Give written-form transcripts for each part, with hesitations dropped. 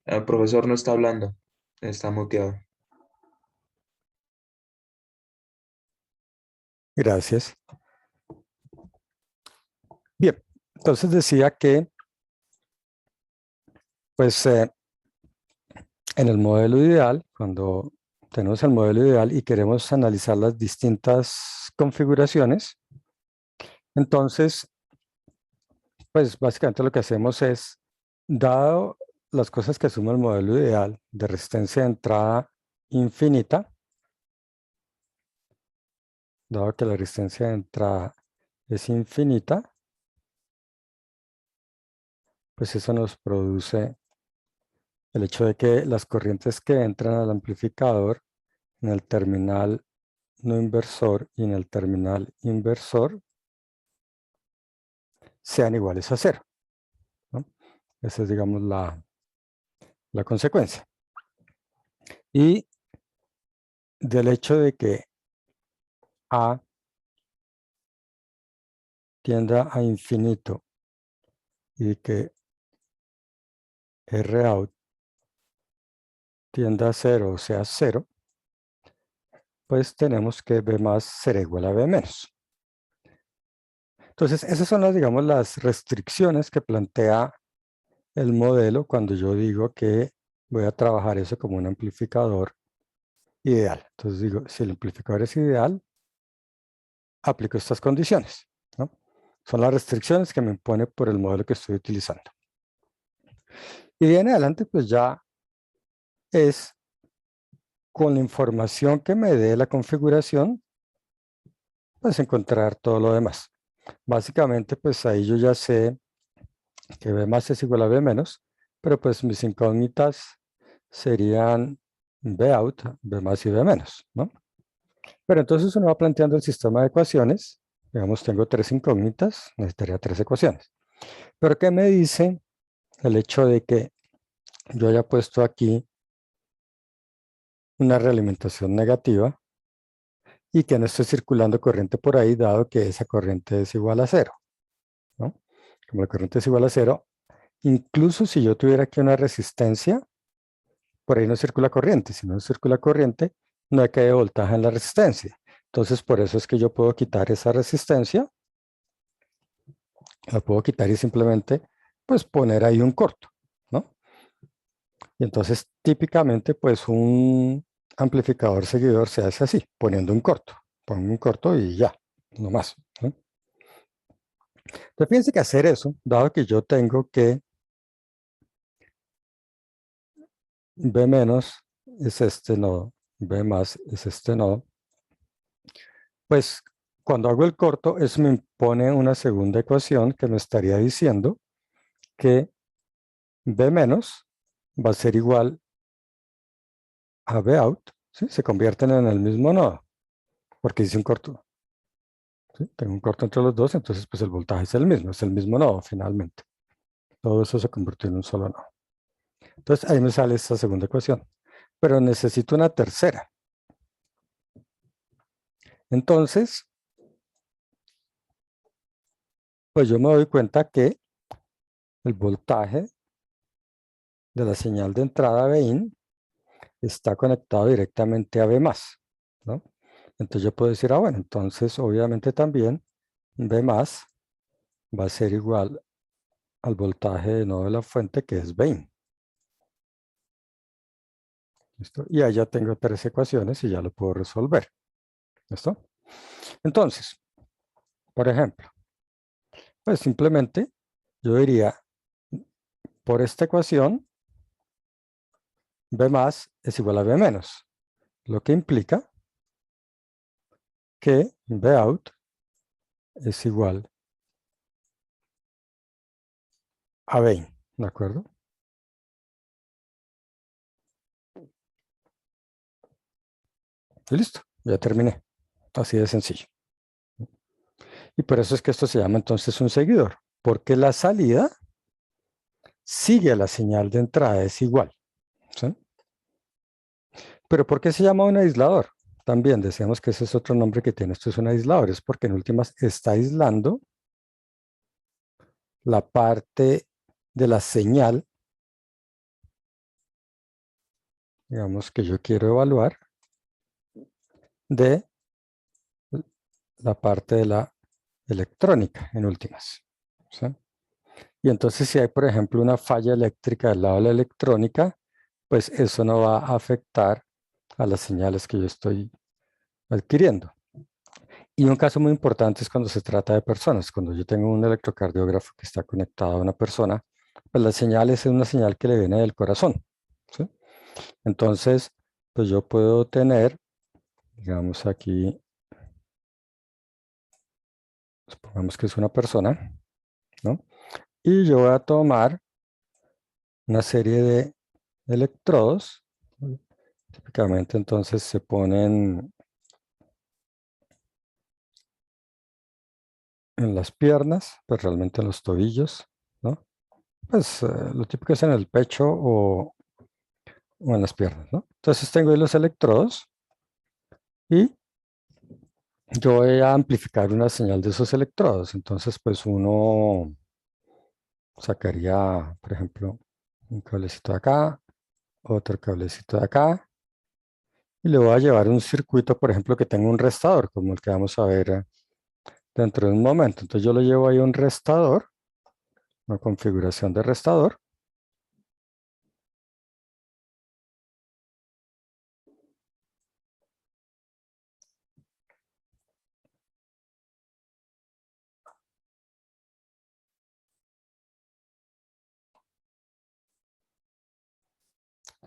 El profesor no está hablando, está muteado. Gracias. Bien, entonces decía que, pues, en el modelo ideal, cuando tenemos el modelo ideal y queremos analizar las distintas configuraciones, entonces, pues, básicamente lo que hacemos es, dado las cosas que asume el modelo ideal de resistencia de entrada infinita, dado que la resistencia de entrada es infinita, pues eso nos produce el hecho de que las corrientes que entran al amplificador en el terminal no inversor y en el terminal inversor sean iguales a cero, ¿no? Esa es, digamos, la consecuencia. Y del hecho de que A tienda a infinito y de que Rout tienda a cero, o sea, cero, pues tenemos que B más será igual a B menos. Entonces, esas son las, digamos, las restricciones que plantea el modelo cuando yo digo que voy a trabajar eso como un amplificador ideal. Entonces digo, si el amplificador es ideal, aplico estas condiciones, ¿no? Son las restricciones que me impone por el modelo que estoy utilizando. Y de ahí en adelante, pues ya es con la información que me dé la configuración, pues encontrar todo lo demás. Básicamente, pues ahí yo ya sé que B más es igual a B menos, pero pues mis incógnitas serían B out, B más y B menos, ¿no? Pero entonces uno va planteando el sistema de ecuaciones. Digamos, tengo tres incógnitas, necesitaría tres ecuaciones. Pero ¿qué me dice el hecho de que yo haya puesto aquí una realimentación negativa y que no esté circulando corriente por ahí, dado que esa corriente es igual a cero, ¿no? Como la corriente es igual a cero, incluso si yo tuviera aquí una resistencia, por ahí no circula corriente. Si no circula corriente, no hay que de voltaje en la resistencia. Entonces, por eso es que yo puedo quitar esa resistencia, la puedo quitar y simplemente, pues, poner ahí un corto, ¿no? Y entonces, típicamente, pues, un amplificador seguidor se hace así, poniendo un corto. Pongo un corto y ya, no más, ¿no? Entonces, fíjense que hacer eso, dado que yo tengo que B menos es este nodo, B más es este nodo, pues cuando hago el corto, eso me impone una segunda ecuación que me estaría diciendo que B menos va a ser igual a B out, ¿sí? Se convierten en el mismo nodo, porque hice un corto, ¿sí? Tengo un corto entre los dos, entonces pues el voltaje es el mismo nodo finalmente. Todo eso se convirtió en un solo nodo. Entonces ahí me sale esta segunda ecuación, pero necesito una tercera. Entonces, pues yo me doy cuenta que el voltaje de la señal de entrada Bin está conectado directamente a B+, ¿no? Entonces yo puedo decir, bueno, entonces obviamente también B+ va a ser igual al voltaje de nodo de la fuente, que es Bin. ¿Listo? Y ahí ya tengo tres ecuaciones y ya lo puedo resolver. ¿Listo? Entonces, por ejemplo, pues simplemente yo diría, por esta ecuación, B+ es igual a B-, lo que implica que B out es igual a Bin, ¿de acuerdo? Y listo, ya terminé. Así de sencillo. Y por eso es que esto se llama entonces un seguidor, porque la salida sigue a la señal de entrada, es igual, ¿sí? Pero ¿por qué se llama un aislador? También decíamos que ese es otro nombre que tiene. Esto es un aislador, es porque en últimas está aislando la parte de la señal digamos que yo quiero evaluar de la parte de la electrónica, en últimas. ¿Sí? Y entonces si hay, por ejemplo, una falla eléctrica del lado de la electrónica, pues eso no va a afectar a las señales que yo estoy adquiriendo. Y un caso muy importante es cuando se trata de personas. Cuando yo tengo un electrocardiógrafo que está conectado a una persona, pues la señal es una señal que le viene del corazón. ¿Sí? Entonces, pues yo puedo tener, digamos aquí, supongamos que es una persona, ¿no? Y yo voy a tomar una serie de electrodos. Típicamente entonces se ponen en las piernas, pues realmente en los tobillos, ¿no? Pues lo típico es en el pecho o en las piernas, ¿no? Entonces tengo ahí los electrodos y yo voy a amplificar una señal de esos electrodos. Entonces, pues uno sacaría, por ejemplo, un cablecito de acá, otro cablecito de acá, y le voy a llevar un circuito, por ejemplo, que tenga un restador, como el que vamos a ver dentro de un momento. Entonces yo lo llevo ahí a un restador, una configuración de restador.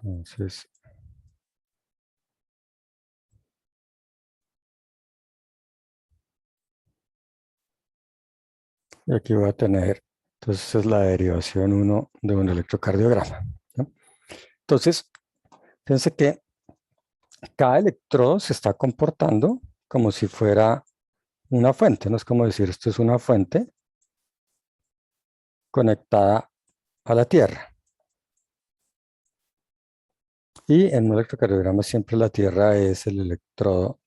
Entonces, y aquí voy a tener, entonces es la derivación 1 de un electrocardiograma, ¿no? Entonces, fíjense que cada electrodo se está comportando como si fuera una fuente, no es como decir esto es una fuente conectada a la Tierra. Y en un electrocardiograma siempre la Tierra es el electrodo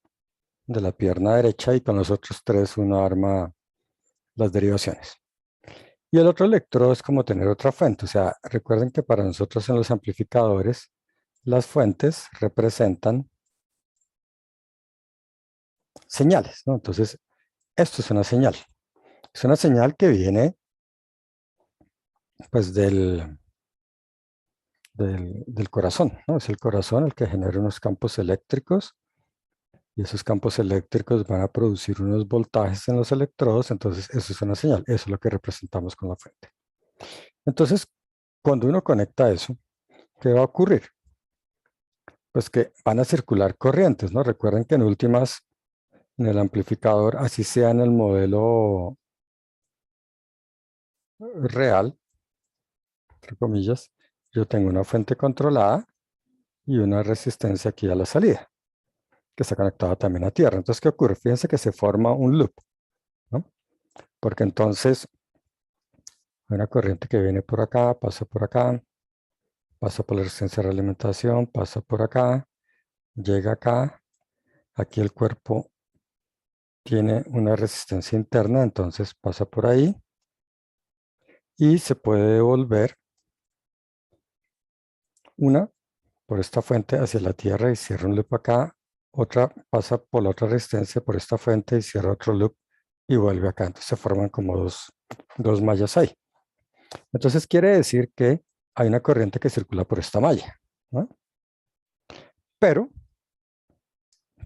de la pierna derecha y con los otros tres uno arma las derivaciones. Y el otro electrodo es como tener otra fuente. O sea, recuerden que para nosotros en los amplificadores, las fuentes representan señales, ¿no? Entonces, esto es una señal. Es una señal que viene pues del corazón, ¿no? Es el corazón el que genera unos campos eléctricos y esos campos eléctricos van a producir unos voltajes en los electrodos, entonces eso es una señal, eso es lo que representamos con la fuente. Entonces, cuando uno conecta eso, ¿qué va a ocurrir? Pues que van a circular corrientes, ¿no? Recuerden que en últimas, en el amplificador, así sea en el modelo real, entre comillas, yo tengo una fuente controlada y una resistencia aquí a la salida, que está conectada también a tierra. Entonces, ¿qué ocurre? Fíjense que se forma un loop, ¿no? Porque entonces hay una corriente que viene por acá, pasa por la resistencia de realimentación, pasa por acá, llega acá. Aquí el cuerpo tiene una resistencia interna, entonces pasa por ahí y se puede devolver una por esta fuente hacia la tierra y cierra un loop acá, otra pasa por la otra resistencia por esta fuente y cierra otro loop y vuelve acá. Entonces se forman como dos mallas ahí. Entonces quiere decir que hay una corriente que circula por esta malla, ¿no? Pero,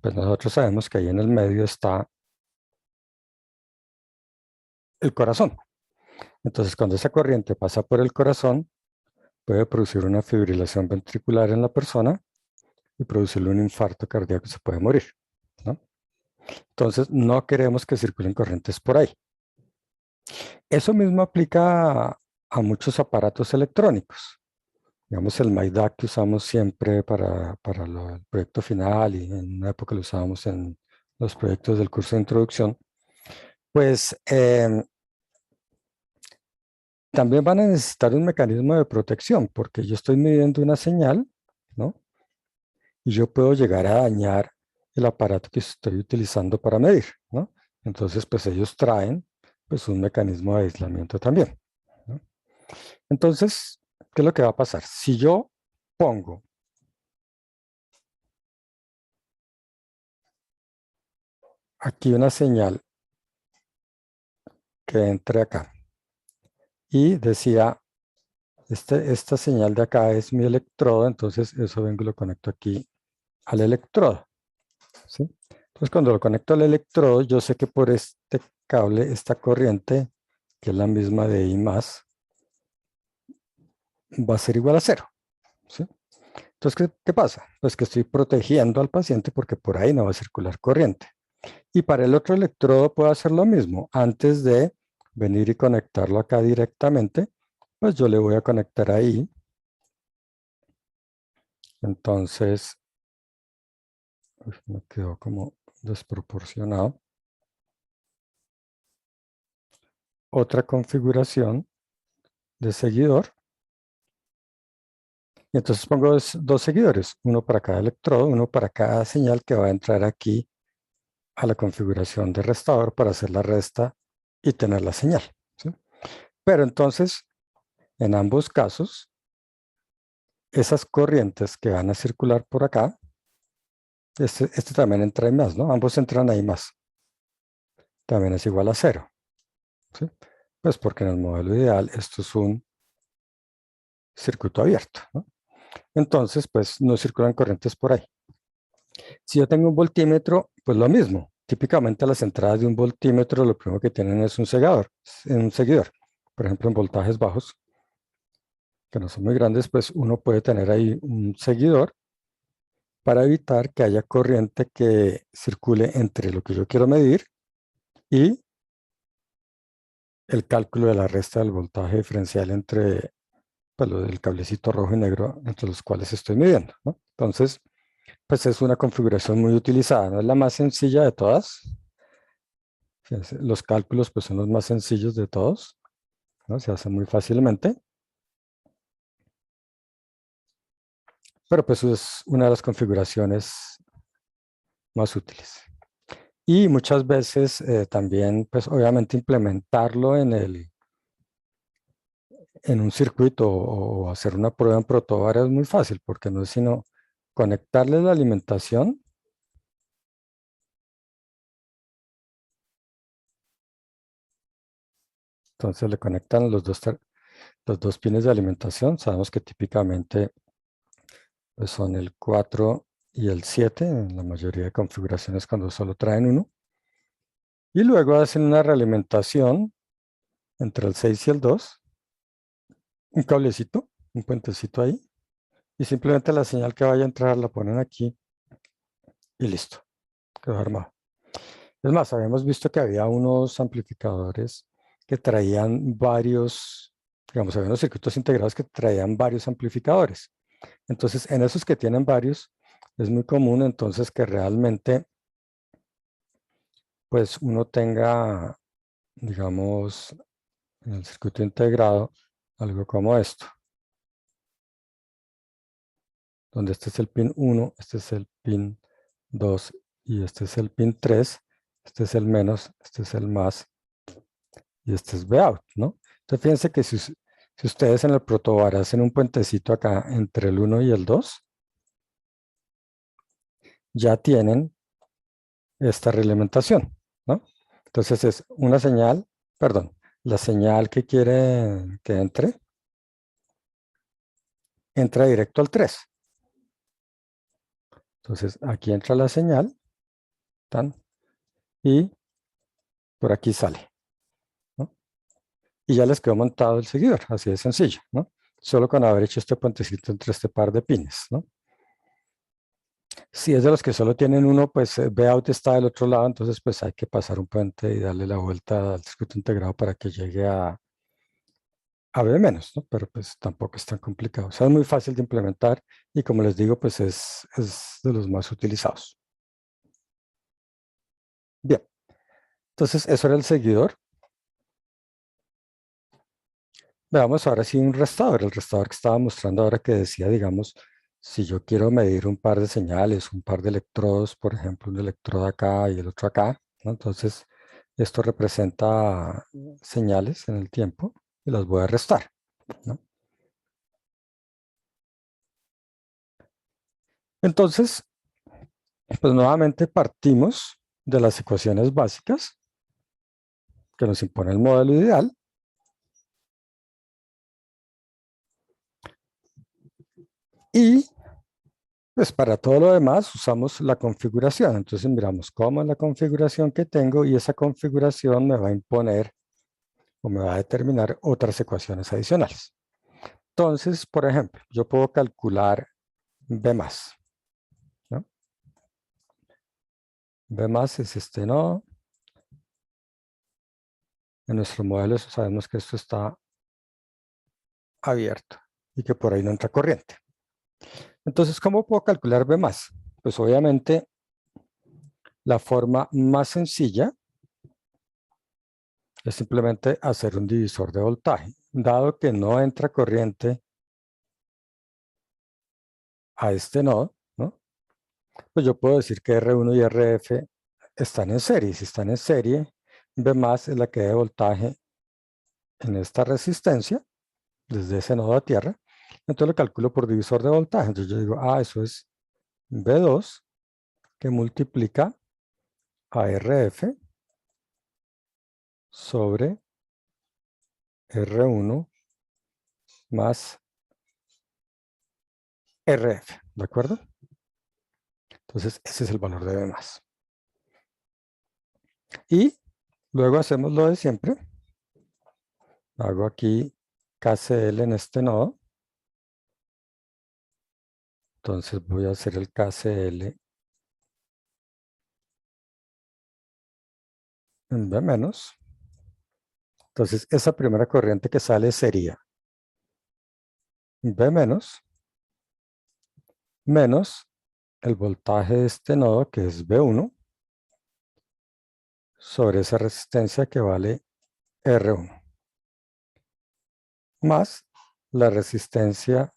pues nosotros sabemos que ahí en el medio está el corazón. Entonces cuando esa corriente pasa por el corazón, puede producir una fibrilación ventricular en la persona y producirle un infarto cardíaco y se puede morir, ¿no? Entonces, no queremos que circulen corrientes por ahí. Eso mismo aplica a muchos aparatos electrónicos. Digamos, el MyDAC que usamos siempre para el proyecto final y en una época lo usábamos en los proyectos del curso de introducción, pues también van a necesitar un mecanismo de protección porque yo estoy midiendo una señal, ¿no? Y yo puedo llegar a dañar el aparato que estoy utilizando para medir, ¿no? Entonces, pues ellos traen pues un mecanismo de aislamiento también, ¿no? Entonces, ¿qué es lo que va a pasar? Si yo pongo aquí una señal que entre acá. Y decía, esta señal de acá es mi electrodo, entonces eso vengo y lo conecto aquí al electrodo, ¿sí? Entonces cuando lo conecto al electrodo, yo sé que por este cable, esta corriente, que es la misma de I más, va a ser igual a cero, ¿sí? Entonces, ¿qué pasa? Pues que estoy protegiendo al paciente porque por ahí no va a circular corriente. Y para el otro electrodo puedo hacer lo mismo. Antes de venir y conectarlo acá directamente, pues yo le voy a conectar ahí. Entonces, me quedó como desproporcionado. Otra configuración de seguidor. Y entonces pongo dos seguidores, uno para cada electrodo, uno para cada señal que va a entrar aquí a la configuración de restador para hacer la resta y tener la señal, ¿sí? Pero entonces, en ambos casos, esas corrientes que van a circular por acá, este también entra ahí más, ¿no? Ambos entran ahí más. También es igual a cero, ¿sí? Pues porque en el modelo ideal esto es un circuito abierto, ¿no? Entonces, pues no circulan corrientes por ahí. Si yo tengo un voltímetro, pues lo mismo. Típicamente las entradas de un voltímetro lo primero que tienen es un seguidor. Por ejemplo, en voltajes bajos, que no son muy grandes, pues uno puede tener ahí un seguidor para evitar que haya corriente que circule entre lo que yo quiero medir y el cálculo de la resta del voltaje diferencial entre pues, lo del cablecito rojo y negro entre los cuales estoy midiendo, ¿no? Entonces, pues es una configuración muy utilizada, no es la más sencilla de todas. Los cálculos pues son los más sencillos de todos, ¿no? Se hacen muy fácilmente, pero pues es una de las configuraciones más útiles. Y muchas veces también, pues obviamente implementarlo en un circuito o hacer una prueba en protobar es muy fácil, porque no es sino conectarle la alimentación. Entonces le conectan los dos pines de alimentación. Sabemos que típicamente pues, son el 4 y el 7 en la mayoría de configuraciones cuando solo traen uno. Y luego hacen una realimentación entre el 6 y el 2, un cablecito, un puentecito ahí, y simplemente la señal que vaya a entrar la ponen aquí y listo, quedó armado. Es más, habíamos visto que había unos amplificadores que traían varios, digamos, había unos circuitos integrados que traían varios amplificadores. Entonces, en esos que tienen varios, es muy común entonces que realmente, pues uno tenga, digamos, en el circuito integrado, algo como esto, donde este es el pin 1, este es el pin 2 y este es el pin 3, este es el menos, este es el más y este es Vout, ¿no? Entonces fíjense que si ustedes en el protobar hacen un puentecito acá entre el 1 y el 2, ya tienen esta realimentación, ¿no? Entonces es una señal, perdón, la señal que quiere que entre, entra directo al 3. Entonces aquí entra la señal, tan, y por aquí sale, ¿no? Y ya les quedó montado el seguidor, así de sencillo, ¿no? Solo con haber hecho este puentecito entre este par de pines, ¿no? Si es de los que solo tienen uno, pues Vout está del otro lado, entonces pues hay que pasar un puente y darle la vuelta al circuito integrado para que llegue a B menos, ¿no? Pero pues tampoco es tan complicado. O sea, es muy fácil de implementar y como les digo, pues es de los más utilizados. Bien, entonces eso era el seguidor. Veamos ahora sí un restador, el restador que estaba mostrando ahora que decía, digamos, si yo quiero medir un par de señales, un par de electrodos, por ejemplo, un electrodo acá y el otro acá, ¿no? Entonces, esto representa señales en el tiempo y las voy a restar, ¿no? Entonces, pues nuevamente partimos de las ecuaciones básicas que nos impone el modelo ideal. Y pues para todo lo demás usamos la configuración. Entonces miramos cómo es la configuración que tengo y esa configuración me va a imponer o me va a determinar otras ecuaciones adicionales. Entonces, por ejemplo, yo puedo calcular B más, ¿no? B más es este nodo. En nuestro modelo sabemos que esto está abierto y que por ahí no entra corriente. Entonces, ¿cómo puedo calcular B más? Pues obviamente la forma más sencilla es simplemente hacer un divisor de voltaje. Dado que no entra corriente a este nodo, ¿no? Pues yo puedo decir que R1 y RF están en serie. Si están en serie, B más es la que da voltaje en esta resistencia, desde ese nodo a tierra. Entonces lo calculo por divisor de voltaje. Entonces yo digo, eso es B2 que multiplica a RF sobre R1 más RF, ¿de acuerdo? Entonces ese es el valor de B más. Y luego hacemos lo de siempre. Hago aquí KCL en este nodo. Entonces voy a hacer el KCL en B menos. Entonces esa primera corriente que sale sería B menos menos el voltaje de este nodo que es B1 sobre esa resistencia que vale R1 más la resistencia,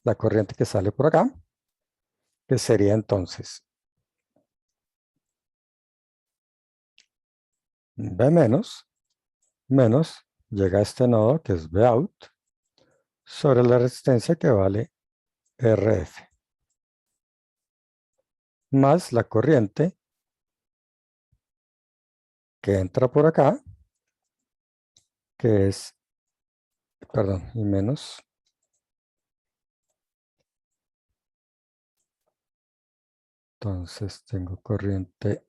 la corriente que sale por acá, que sería entonces B menos menos llega a este nodo que es B out sobre la resistencia que vale RF más la corriente que entra por acá, que es, perdón, y menos, entonces tengo corriente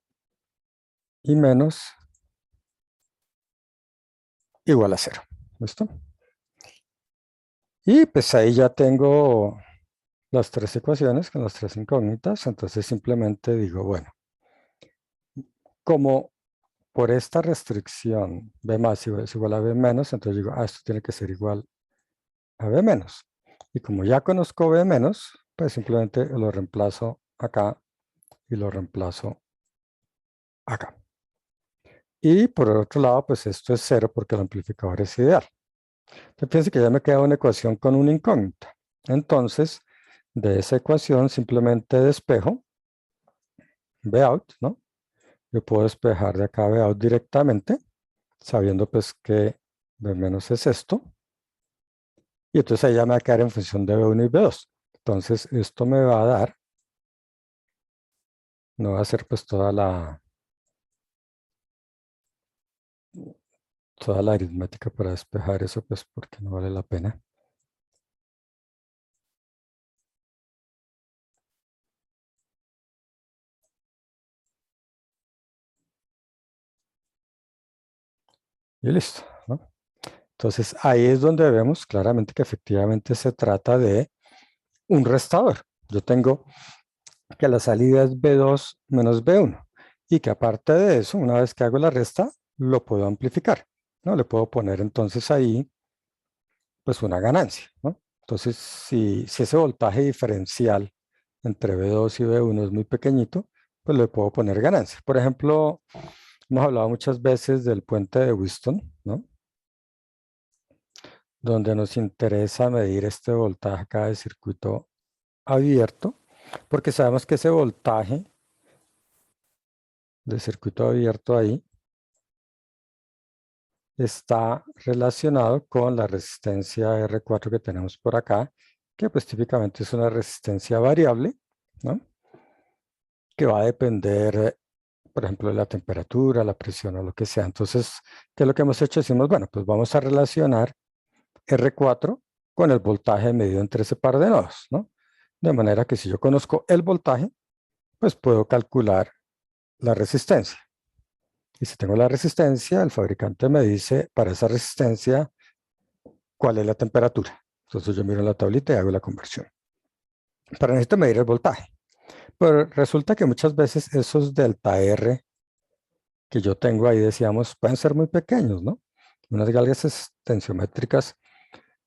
y menos igual a 0, ¿listo? Y pues ahí ya tengo las tres ecuaciones con las tres incógnitas, entonces simplemente digo, bueno, como por esta restricción B más es igual a B menos, entonces digo, esto tiene que ser igual a B menos. Y como ya conozco B menos, pues simplemente lo reemplazo acá y lo reemplazo acá. Y por el otro lado, pues esto es 0 porque el amplificador es ideal. Entonces fíjense que ya me queda una ecuación con una incógnita. Entonces, de esa ecuación simplemente despejo B out, ¿no? Yo puedo despejar de acá B out directamente, sabiendo pues que B menos es esto. Y entonces ahí ya me va a quedar en función de B1 y B2. Entonces esto me va a dar, no va a ser pues toda la aritmética para despejar eso, pues porque no vale la pena. Y listo, ¿no? Entonces ahí es donde vemos claramente que efectivamente se trata de un restador. Yo tengo que la salida es B2 menos B1 y que aparte de eso, una vez que hago la resta, lo puedo amplificar, ¿no? Le puedo poner entonces ahí pues una ganancia, ¿no? Entonces si ese voltaje diferencial entre B2 y B1 es muy pequeñito, pues le puedo poner ganancia. Por ejemplo, hemos hablado muchas veces del puente de Wheaton, ¿no? Donde nos interesa medir este voltaje acá de circuito abierto, porque sabemos que ese voltaje de circuito abierto ahí está relacionado con la resistencia R4 que tenemos por acá, que pues típicamente es una resistencia variable, ¿no? Que va a depender por ejemplo, la temperatura, la presión o lo que sea. Entonces, ¿qué es lo que hemos hecho? Decimos, bueno, pues vamos a relacionar R4 con el voltaje medido entre ese par de nodos, ¿no? De manera que si yo conozco el voltaje, pues puedo calcular la resistencia. Y si tengo la resistencia, el fabricante me dice para esa resistencia cuál es la temperatura. Entonces yo miro la tablita y hago la conversión. Pero necesito medir el voltaje. Pero resulta que muchas veces esos delta R que yo tengo ahí, decíamos, pueden ser muy pequeños, ¿no? Unas galgas tensiométricas,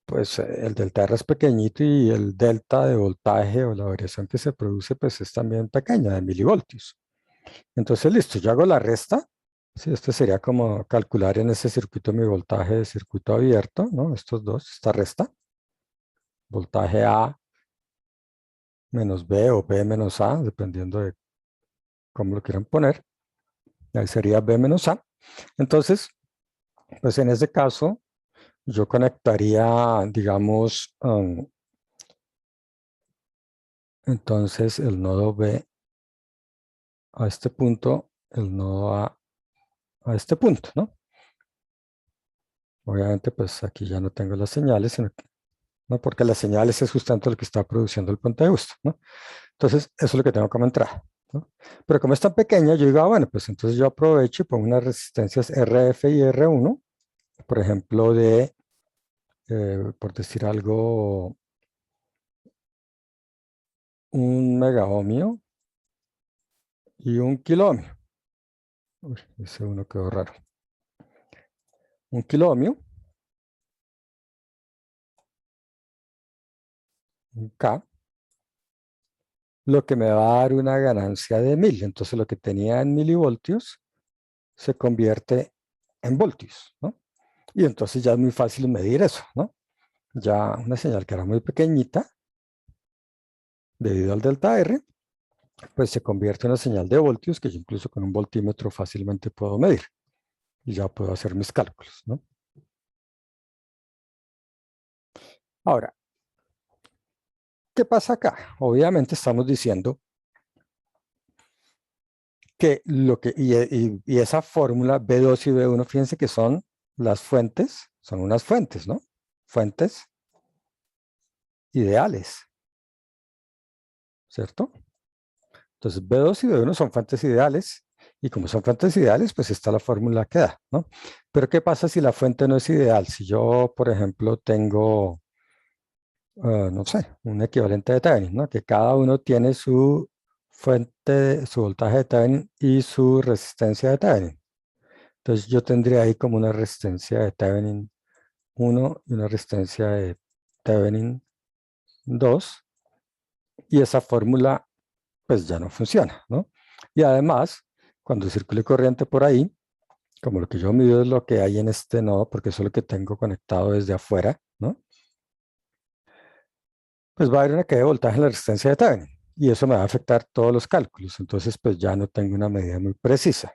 pues el delta R es pequeñito y el delta de voltaje o la variación que se produce, pues es también pequeña, de milivoltios. Entonces, listo, yo hago la resta. Sí, esto sería como calcular en ese circuito mi voltaje de circuito abierto, ¿no? Estos dos, esta resta. Voltaje A menos B o B menos A, dependiendo de cómo lo quieran poner. Ahí sería B menos A. Entonces, pues en ese caso, yo conectaría, digamos, entonces el nodo B a este punto, el nodo a este punto, ¿no? Obviamente, pues aquí ya no tengo las señales, sino que, ¿no? Porque las señales es justamente lo que está produciendo el puente de gusto, ¿no? Entonces, eso es lo que tengo como entrada, ¿no? Pero como es tan pequeña, yo digo, bueno, pues entonces yo aprovecho y pongo unas resistencias RF y R1, por ejemplo, de, por decir algo, 1 megaohmio y 1 kiloohmio. Uy, ese uno quedó raro. 1 kiloohmio, un K, lo que me va a dar una ganancia de 1000. Entonces lo que tenía en milivoltios se convierte en voltios, ¿no? Y entonces ya es muy fácil medir eso, ¿no? Ya una señal que era muy pequeñita, debido al delta R, pues se convierte en una señal de voltios que yo incluso con un voltímetro fácilmente puedo medir. Y ya puedo hacer mis cálculos, ¿no? Ahora, ¿qué pasa acá? Obviamente estamos diciendo que lo que, y esa fórmula B2 y B1, fíjense que son las fuentes, son unas fuentes, ¿no? Fuentes ideales, ¿cierto? Entonces B2 y B1 son fuentes ideales, y como son fuentes ideales, pues está la fórmula que da, ¿no? Pero ¿qué pasa si la fuente no es ideal? Si yo, por ejemplo, tengo, no sé, un equivalente de Thevenin, ¿no? Que cada uno tiene su fuente, su voltaje de Thevenin y su resistencia de Thevenin. Entonces yo tendría ahí como una resistencia de Thevenin 1 y una resistencia de Thevenin 2, y esa fórmula pues ya no funciona, ¿no? Y además, cuando circule corriente por ahí, como lo que yo mido es lo que hay en este nodo, porque eso es lo que tengo conectado desde afuera, ¿no? Pues va a haber una caída de voltaje en la resistencia de Thevenin, y eso me va a afectar todos los cálculos. Entonces, pues ya no tengo una medida muy precisa.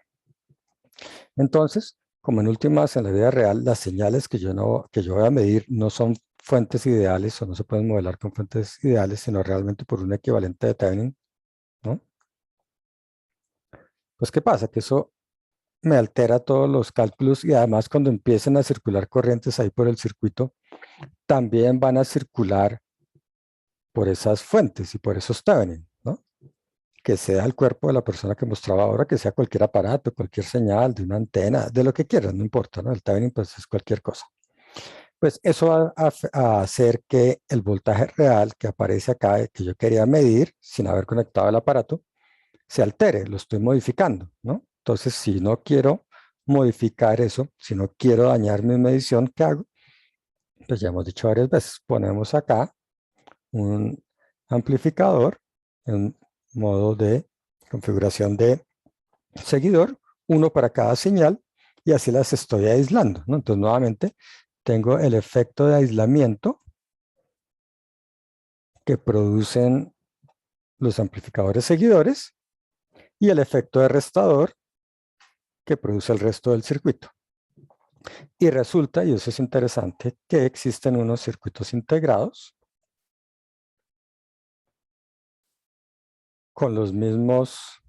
Entonces, como en últimas, en la vida real, las señales que yo voy a medir no son fuentes ideales o no se pueden modelar con fuentes ideales, sino realmente por un equivalente de Thevenin, ¿no? Pues, ¿qué pasa? Que eso me altera todos los cálculos, y además cuando empiecen a circular corrientes ahí por el circuito, también van a circular por esas fuentes y por esos Thevenin, ¿no? Que sea el cuerpo de la persona que mostraba ahora, que sea cualquier aparato, cualquier señal de una antena, de lo que quieran, no importa, ¿no? El Thevenin pues es cualquier cosa. Pues eso va a hacer que el voltaje real que aparece acá, que yo quería medir sin haber conectado el aparato, se altere, lo estoy modificando, ¿no? Entonces, si no quiero modificar eso, si no quiero dañar mi medición, ¿qué hago? Pues ya hemos dicho varias veces, ponemos acá un amplificador en modo de configuración de seguidor, uno para cada señal, y así las estoy aislando, ¿no? Entonces, nuevamente, tengo el efecto de aislamiento que producen los amplificadores seguidores y el efecto de restador que produce el resto del circuito. Y resulta, y eso es interesante, que existen unos circuitos integrados con los mismos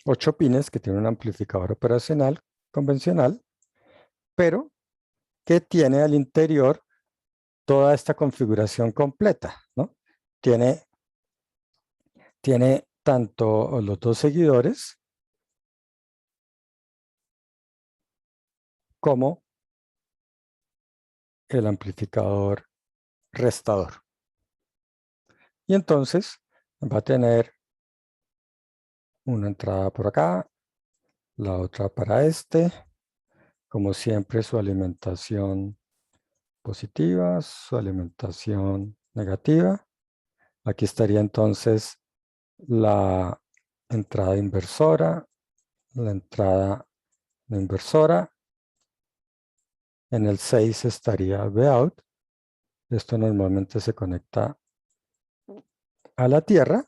8 pines que tiene un amplificador operacional convencional, pero que tiene al interior toda esta configuración completa, ¿no? Tiene, tiene tanto los dos seguidores como el amplificador restador. Y entonces va a tener una entrada por acá, la otra para este, como siempre su alimentación positiva, su alimentación negativa. Aquí estaría entonces la entrada inversora, la entrada no inversora. En el 6 estaría Vout. Esto normalmente se conecta a la tierra.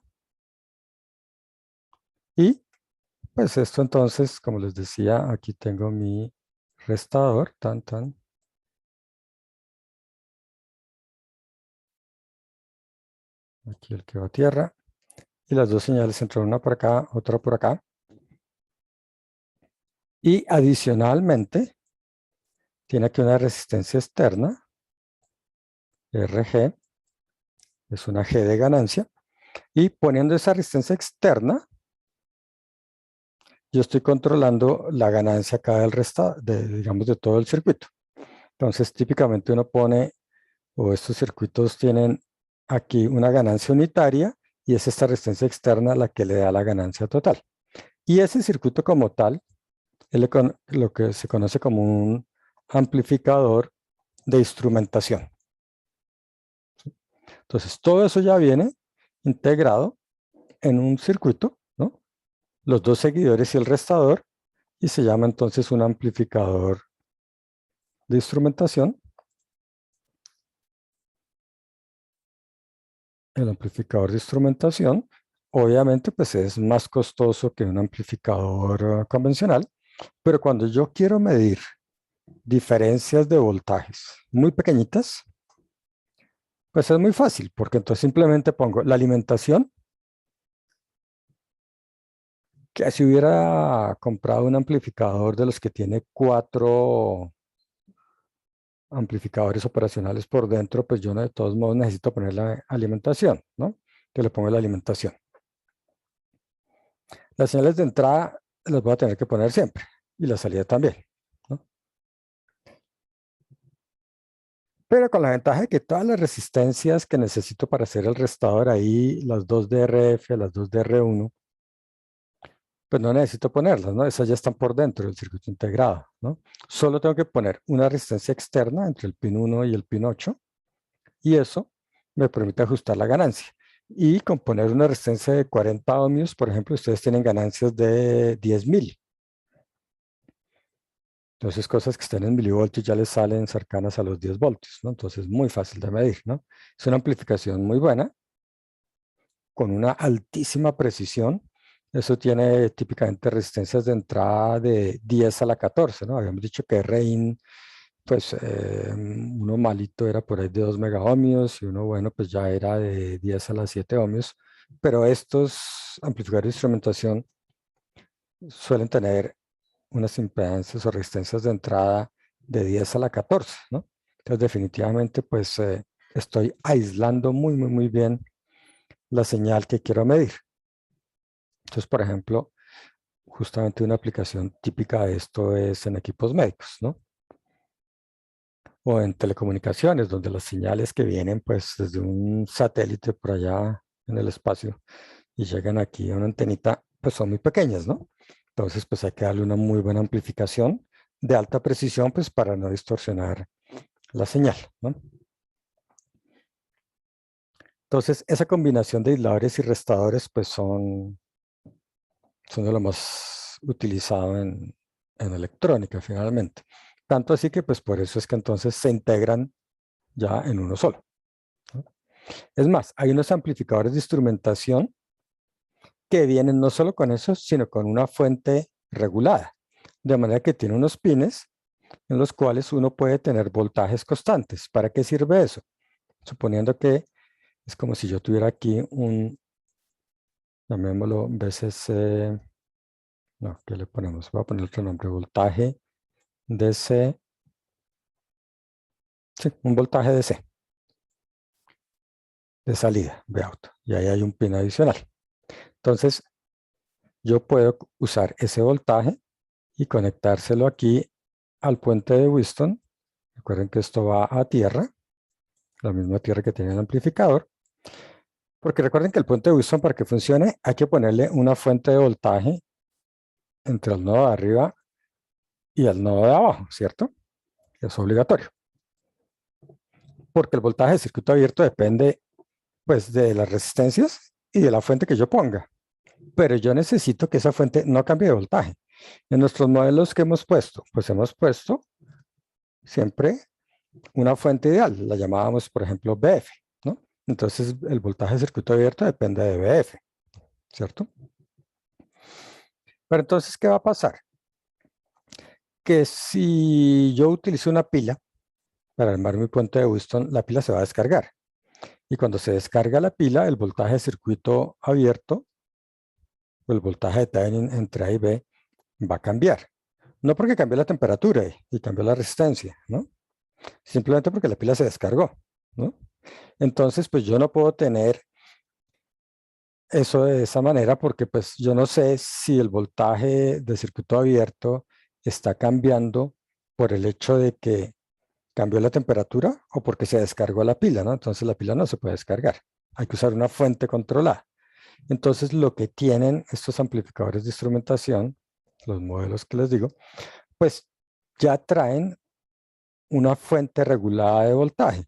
Y pues esto entonces, como les decía, aquí tengo mi restador. Tan, tan. Aquí el que va a tierra. Y las dos señales entran una por acá, otra por acá. Y adicionalmente, tiene aquí una resistencia externa, RG, es una G de ganancia. Y poniendo esa resistencia externa, yo estoy controlando la ganancia acá del resto, digamos, de todo el circuito. Entonces, típicamente uno pone, o estos circuitos tienen aquí una ganancia unitaria y es esta resistencia externa la que le da la ganancia total. Y ese circuito como tal es lo que se conoce como un amplificador de instrumentación. Entonces, todo eso ya viene integrado en un circuito, ¿no? Los dos seguidores y el restador, y se llama entonces un amplificador de instrumentación. El amplificador de instrumentación, obviamente, pues es más costoso que un amplificador convencional, pero cuando yo quiero medir diferencias de voltajes muy pequeñitas, pues es muy fácil, porque entonces simplemente pongo la alimentación, que si hubiera comprado un amplificador de los que tiene 4 amplificadores operacionales por dentro, pues yo no, de todos modos necesito poner la alimentación, ¿no? Que le pongo la alimentación. Las señales de entrada las voy a tener que poner siempre y la salida también, ¿no? Pero con la ventaja de que todas las resistencias que necesito para hacer el restador ahí, las 2 DRF, las 2 DR1, pues no necesito ponerlas, ¿no? Esas ya están por dentro del circuito integrado, ¿no? Solo tengo que poner una resistencia externa entre el pin 1 y el pin 8 y eso me permite ajustar la ganancia. Y con poner una resistencia de 40 ohmios, por ejemplo, ustedes tienen ganancias de 10.000. Entonces, cosas que estén en milivoltios ya les salen cercanas a los 10 voltios, ¿no? Entonces, muy fácil de medir, ¿no? Es una amplificación muy buena, con una altísima precisión. Eso tiene típicamente resistencias de entrada de 10 a la 14, ¿no? Habíamos dicho que RIN, pues uno malito era por ahí de 2 megaohmios y uno bueno pues ya era de 10 a la 7 ohmios, pero estos amplificadores de instrumentación suelen tener unas impedancias o resistencias de entrada de 10 a la 14, ¿no? Entonces definitivamente pues estoy aislando muy bien la señal que quiero medir. Entonces, por ejemplo, justamente una aplicación típica de esto es en equipos médicos, ¿no? O en telecomunicaciones, donde las señales que vienen pues desde un satélite por allá en el espacio y llegan aquí a una antenita, pues son muy pequeñas, ¿no? Entonces, pues hay que darle una muy buena amplificación de alta precisión, pues para no distorsionar la señal, ¿no? Entonces, esa combinación de aisladores y restadores, pues son de lo más utilizado en electrónica, finalmente. Tanto así que, pues por eso es que entonces se integran ya en uno solo, ¿no? Es más, hay unos amplificadores de instrumentación que vienen no solo con eso, sino con una fuente regulada, de manera que tiene unos pines en los cuales uno puede tener voltajes constantes. ¿Para qué sirve eso? Suponiendo que es como si yo tuviera aquí un, llamémoslo, VCC No, ¿qué le ponemos? Voy a poner otro nombre, voltaje DC. Sí, un voltaje DC de salida, Vout. Y ahí hay un pin adicional. Entonces, yo puedo usar ese voltaje y conectárselo aquí al puente de Whiston. Recuerden que esto va a tierra, la misma tierra que tiene el amplificador. Porque recuerden que el puente de Whiston, para que funcione, hay que ponerle una fuente de voltaje entre el nodo de arriba y el nodo de abajo, ¿cierto? Es obligatorio. Porque el voltaje de circuito abierto depende, pues, de las resistencias y de la fuente que yo ponga. Pero yo necesito que esa fuente no cambie de voltaje. En nuestros modelos que hemos puesto, pues hemos puesto siempre una fuente ideal, la llamábamos, por ejemplo, BF, ¿no? Entonces, el voltaje de circuito abierto depende de BF, ¿cierto? Pero entonces, ¿qué va a pasar? Que si yo utilizo una pila para armar mi puente de Whiston, la pila se va a descargar. Y cuando se descarga la pila, el voltaje de circuito abierto, o el voltaje de Thevenin entre A y B, va a cambiar. No porque cambió la temperatura y cambió la resistencia, ¿no? Simplemente porque la pila se descargó, ¿no? Entonces, pues yo no puedo tener eso de esa manera porque pues yo no sé si el voltaje de circuito abierto está cambiando por el hecho de que cambió la temperatura o porque se descargó la pila, ¿no? Entonces la pila no se puede descargar. Hay que usar una fuente controlada. Entonces lo que tienen estos amplificadores de instrumentación, los modelos que les digo, pues ya traen una fuente regulada de voltaje.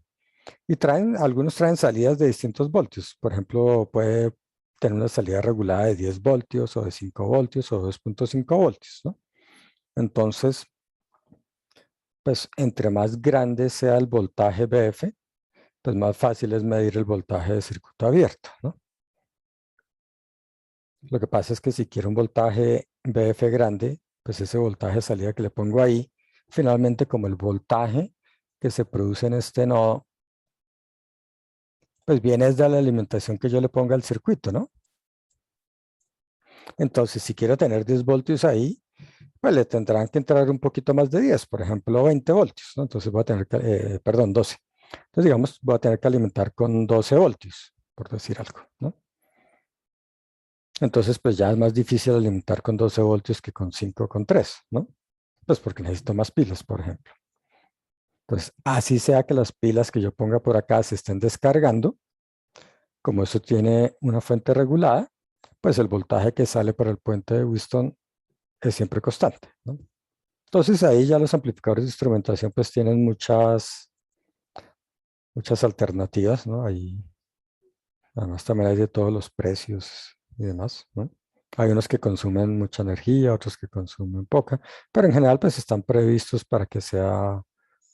Y algunos traen salidas de distintos voltios. Por ejemplo, puede tener una salida regulada de 10 voltios o de 5 voltios o 2.5 voltios, ¿no? Entonces, pues entre más grande sea el voltaje BF, pues más fácil es medir el voltaje de circuito abierto, ¿no? Lo que pasa es que si quiero un voltaje BF grande, pues ese voltaje de salida que le pongo ahí, finalmente como el voltaje que se produce en este nodo, pues viene desde la alimentación que yo le ponga al circuito, ¿no? Entonces, si quiero tener 10 voltios ahí, pues le tendrán que entrar un poquito más de 10, por ejemplo, 20 voltios, ¿no? Entonces voy a tener que, perdón, 12. Entonces, digamos, voy a tener que alimentar con 12 voltios, por decir algo, ¿no? Entonces, pues ya es más difícil alimentar con 12 voltios que con 5 o con 3, ¿no? Pues porque necesito más pilas, por ejemplo. Entonces, así sea que las pilas que yo ponga por acá se estén descargando, como eso tiene una fuente regulada, pues el voltaje que sale para el puente de Whiston es siempre constante, ¿no? Entonces ahí ya los amplificadores de instrumentación pues tienen muchas alternativas, ¿no? Ahí además también hay de todos los precios y demás, ¿no? Hay unos que consumen mucha energía, otros que consumen poca, pero en general pues están previstos para que sea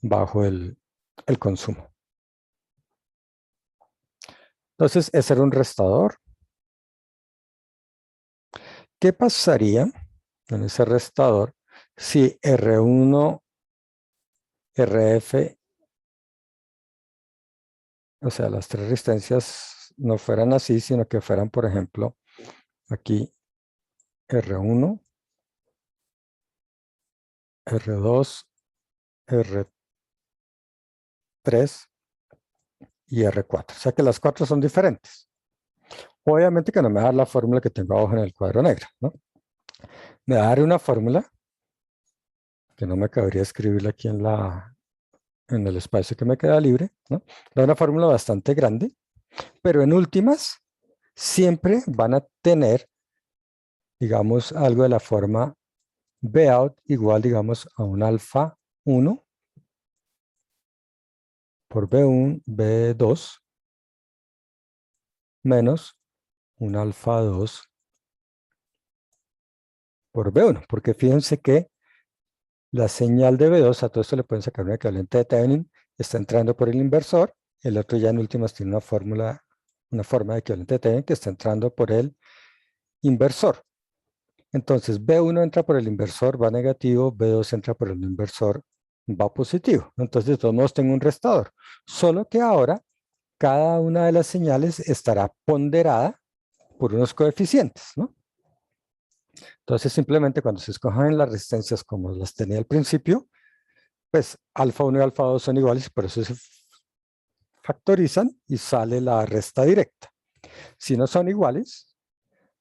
bajo el consumo. Entonces, ese era un restador. ¿Qué pasaría en ese restador si R1, RF, o sea, las tres resistencias no fueran así, sino que fueran, por ejemplo, aquí R1, R2, R3 y R4? O sea que las cuatro son diferentes. Obviamente que no me va a dar la fórmula que tengo abajo en el cuadro negro, ¿no? Me va a dar una fórmula que no me cabría escribirla aquí en el espacio que me queda libre, ¿no? Da una fórmula bastante grande, pero en últimas siempre van a tener, digamos, algo de la forma Vout igual, digamos, a un alfa 1 por B1, B2 menos un alfa 2 por B1, porque fíjense que la señal de B2, a todo esto le pueden sacar un equivalente de Thevenin, está entrando por el inversor, el otro ya en últimas tiene una forma de equivalente de Thevenin que está entrando por el inversor. Entonces B1 entra por el inversor, va negativo, B2 entra por el inversor, va positivo. Entonces de todos modos tengo un restador, solo que ahora cada una de las señales estará ponderada por unos coeficientes, ¿no? Entonces, simplemente cuando se escogen las resistencias como las tenía al principio, pues alfa 1 y alfa 2 son iguales, por eso se factorizan y sale la resta directa. Si no son iguales,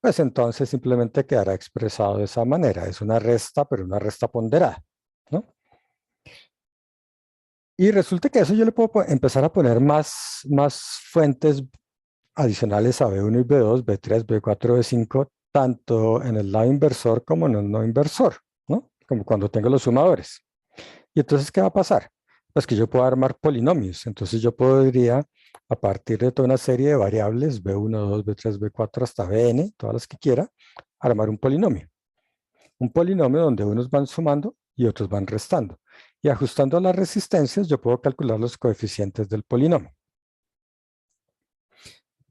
pues entonces simplemente quedará expresado de esa manera. Es una resta, pero una resta ponderada, ¿no? Y resulta que a eso yo le puedo empezar a poner más fuentes adicionales a B1 y B2, B3, B4, B5, tanto en el lado inversor como en el no inversor, ¿no? Como cuando tengo los sumadores. Y entonces, ¿qué va a pasar? Pues que yo puedo armar polinomios. Entonces yo podría, a partir de toda una serie de variables, B1, B2, B3, B4 hasta Bn, todas las que quiera, armar un polinomio. Un polinomio donde unos van sumando y otros van restando. Y ajustando a las resistencias, yo puedo calcular los coeficientes del polinomio.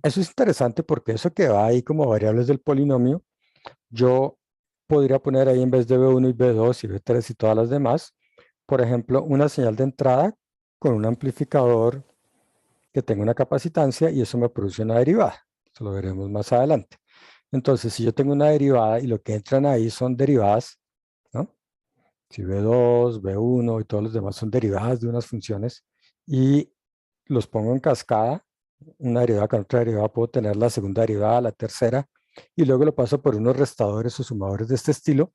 Eso es interesante porque eso que va ahí como variables del polinomio, yo podría poner ahí en vez de B1 y B2 y B3 y todas las demás, por ejemplo, una señal de entrada con un amplificador que tenga una capacitancia y eso me produce una derivada. Eso lo veremos más adelante. Entonces, si yo tengo una derivada y lo que entran ahí son derivadas, ¿no? Si B2, B1 y todos los demás son derivadas de unas funciones y los pongo en cascada, una derivada con otra derivada, puedo tener la segunda derivada, la tercera, y luego lo paso por unos restadores o sumadores de este estilo.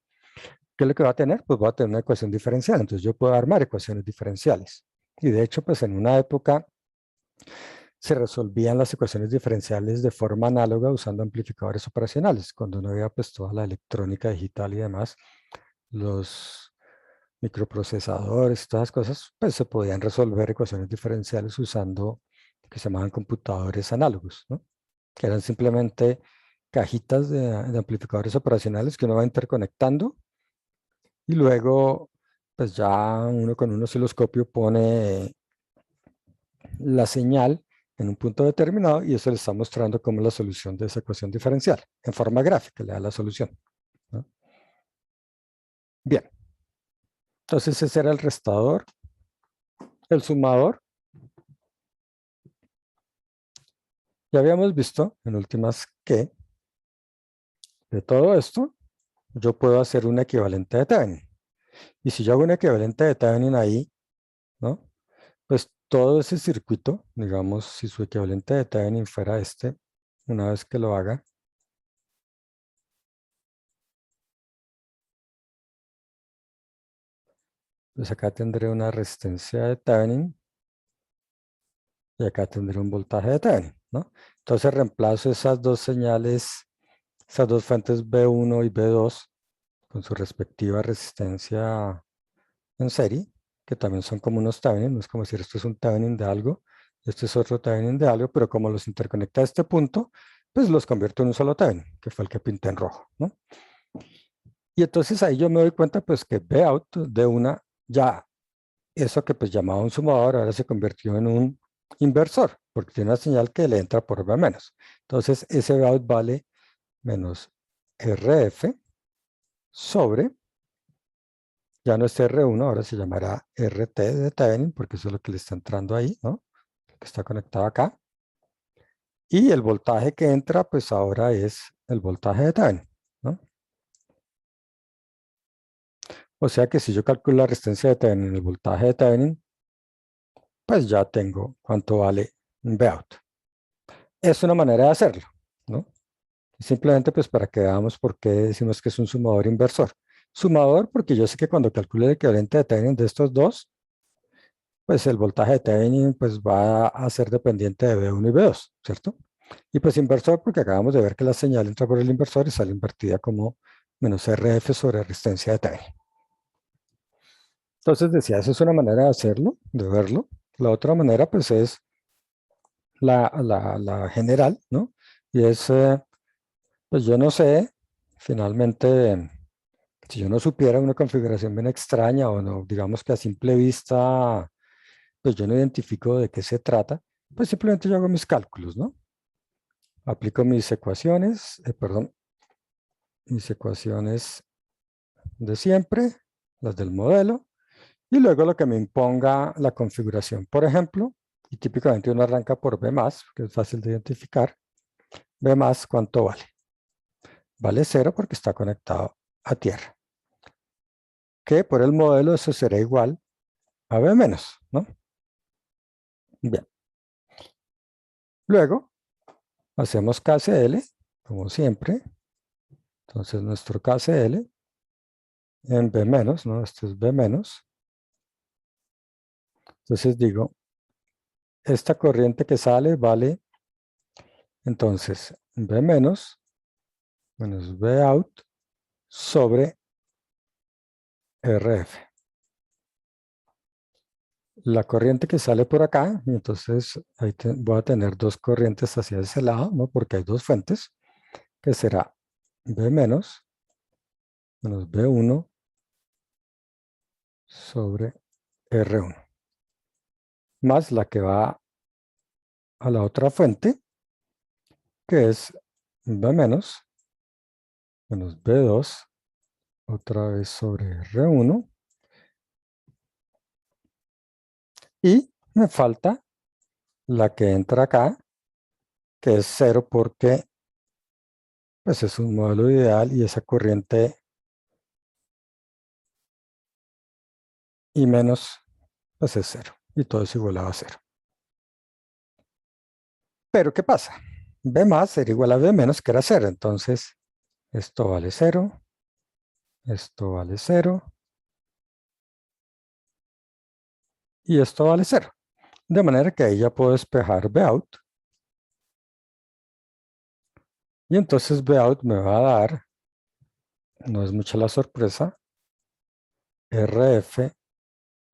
¿Qué es lo que va a tener? Pues va a tener una ecuación diferencial. Entonces yo puedo armar ecuaciones diferenciales. Y de hecho, pues en una época se resolvían las ecuaciones diferenciales de forma análoga usando amplificadores operacionales, cuando no había pues toda la electrónica digital y demás, los microprocesadores, todas las cosas, pues se podían resolver ecuaciones diferenciales usando lo que se llamaban computadores análogos, ¿no? Que eran simplemente cajitas de amplificadores operacionales que uno va interconectando y luego pues ya uno con un osciloscopio pone la señal en un punto determinado y eso le está mostrando cómo es la solución de esa ecuación diferencial. En forma gráfica le da la solución, ¿no? Bien, entonces ese era el restador. El sumador, ya habíamos visto en últimas que de todo esto yo puedo hacer un equivalente de Thevenin. Y si yo hago un equivalente de Thevenin ahí, ¿no? Pues todo ese circuito, digamos, si su equivalente de Thevenin fuera este, una vez que lo haga, pues acá tendré una resistencia de Thevenin y acá tendré un voltaje de Thevenin, ¿no? Entonces reemplazo esas dos señales, esas dos fuentes B1 y B2 con su respectiva resistencia en serie, que también son como unos Thevenin, no es como decir esto es un Thevenin de algo, este es otro Thevenin de algo, pero como los interconecta a este punto, pues los convierto en un solo Thevenin, que fue el que pinté en rojo, ¿no? Y entonces ahí yo me doy cuenta pues que Vout de una, ya eso que pues llamaba un sumador, ahora se convirtió en un inversor, porque tiene una señal que le entra por B menos. Entonces ese Vout vale menos RF sobre, ya no es R1, ahora se llamará RT de Thevenin, porque eso es lo que le está entrando ahí, ¿no? Que está conectado acá. Y el voltaje que entra, pues ahora es el voltaje de Thevenin, ¿no? O sea que si yo calculo la resistencia de Thevenin, el voltaje de Thevenin, pues ya tengo cuánto vale un Vout. Es una manera de hacerlo, ¿no? Simplemente pues para que veamos por qué decimos que es un sumador inversor. Sumador porque yo sé que cuando calcule el equivalente de Thevenin de estos dos, pues el voltaje de Thevenin pues va a ser dependiente de B1 y B2, ¿cierto? Y pues inversor porque acabamos de ver que la señal entra por el inversor y sale invertida como menos RF sobre resistencia de Thevenin. Entonces decía, esa es una manera de hacerlo, de verlo. La otra manera pues es la general, ¿no? Y es, pues yo no sé, finalmente, si yo no supiera una configuración bien extraña o no, digamos que a simple vista, pues yo no identifico de qué se trata, pues simplemente yo hago mis cálculos, ¿no? Aplico mis ecuaciones, mis ecuaciones de siempre, las del modelo, y luego lo que me imponga la configuración. Por ejemplo, y típicamente uno arranca por B+, que es fácil de identificar, B+, ¿cuánto vale? vale 0 porque está conectado a tierra. Que por el modelo eso será igual a B menos, ¿no? Bien. Luego, hacemos KCL, como siempre. Entonces, nuestro KCL en B menos, ¿no? Esto es B menos. Entonces digo, esta corriente que sale vale, entonces, B menos B out sobre RF. La corriente que sale por acá, entonces ahí voy a tener dos corrientes hacia ese lado, ¿no? Porque hay dos fuentes, que será B menos B1 sobre R1, más la que va a la otra fuente, que es B menos B2, otra vez sobre R1, y me falta la que entra acá, que es 0 porque pues es un modelo ideal y esa corriente y menos pues es 0 y todo es igualado a 0. Pero ¿qué pasa? B más será igual a B menos, que era 0. Entonces, esto vale 0, esto vale 0 y esto vale 0. De manera que ahí ya puedo despejar B out. Y entonces B out me va a dar, no es mucha la sorpresa, RF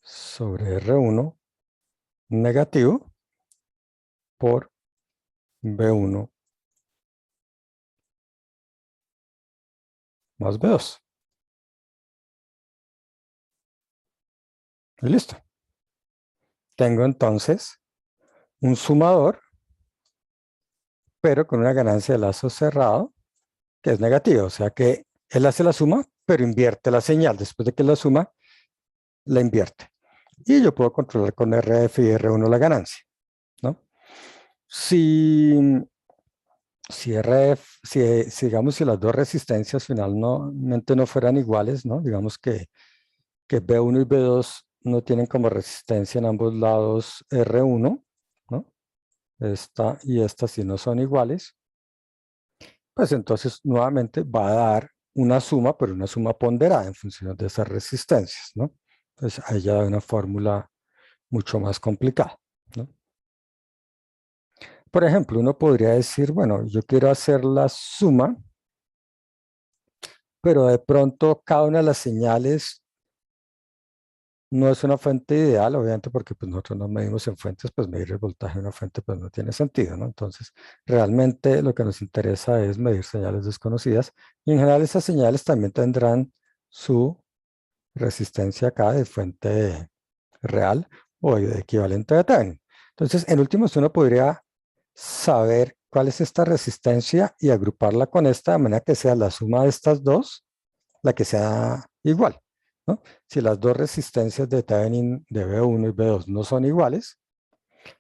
sobre R1 negativo por B1 más B2. Y listo. Tengo entonces un sumador, pero con una ganancia de lazo cerrado, que es negativa. O sea que él hace la suma, pero invierte la señal. Después de que la suma, la invierte. Y yo puedo controlar con RF y R1 la ganancia, ¿no? Si RF, digamos, si las dos resistencias finalmente no fueran iguales, ¿no? Digamos que B1 y B2 no tienen como resistencia en ambos lados R1, ¿no? Esta y esta si no son iguales, pues entonces nuevamente va a dar una suma, pero una suma ponderada en función de esas resistencias, ¿no? Entonces ahí ya da una fórmula mucho más complicada, ¿no? Por ejemplo, uno podría decir, bueno, yo quiero hacer la suma, pero de pronto cada una de las señales no es una fuente ideal, obviamente, porque pues nosotros no medimos en fuentes, pues medir el voltaje de una fuente pues no tiene sentido, ¿no? Entonces, realmente lo que nos interesa es medir señales desconocidas y en general esas señales también tendrán su resistencia acá de fuente real o de equivalente de Thevenin. Entonces, en último, uno podría saber cuál es esta resistencia y agruparla con esta de manera que sea la suma de estas dos, la que sea igual, ¿no? Si las dos resistencias de Thevenin de B1 y B2 no son iguales,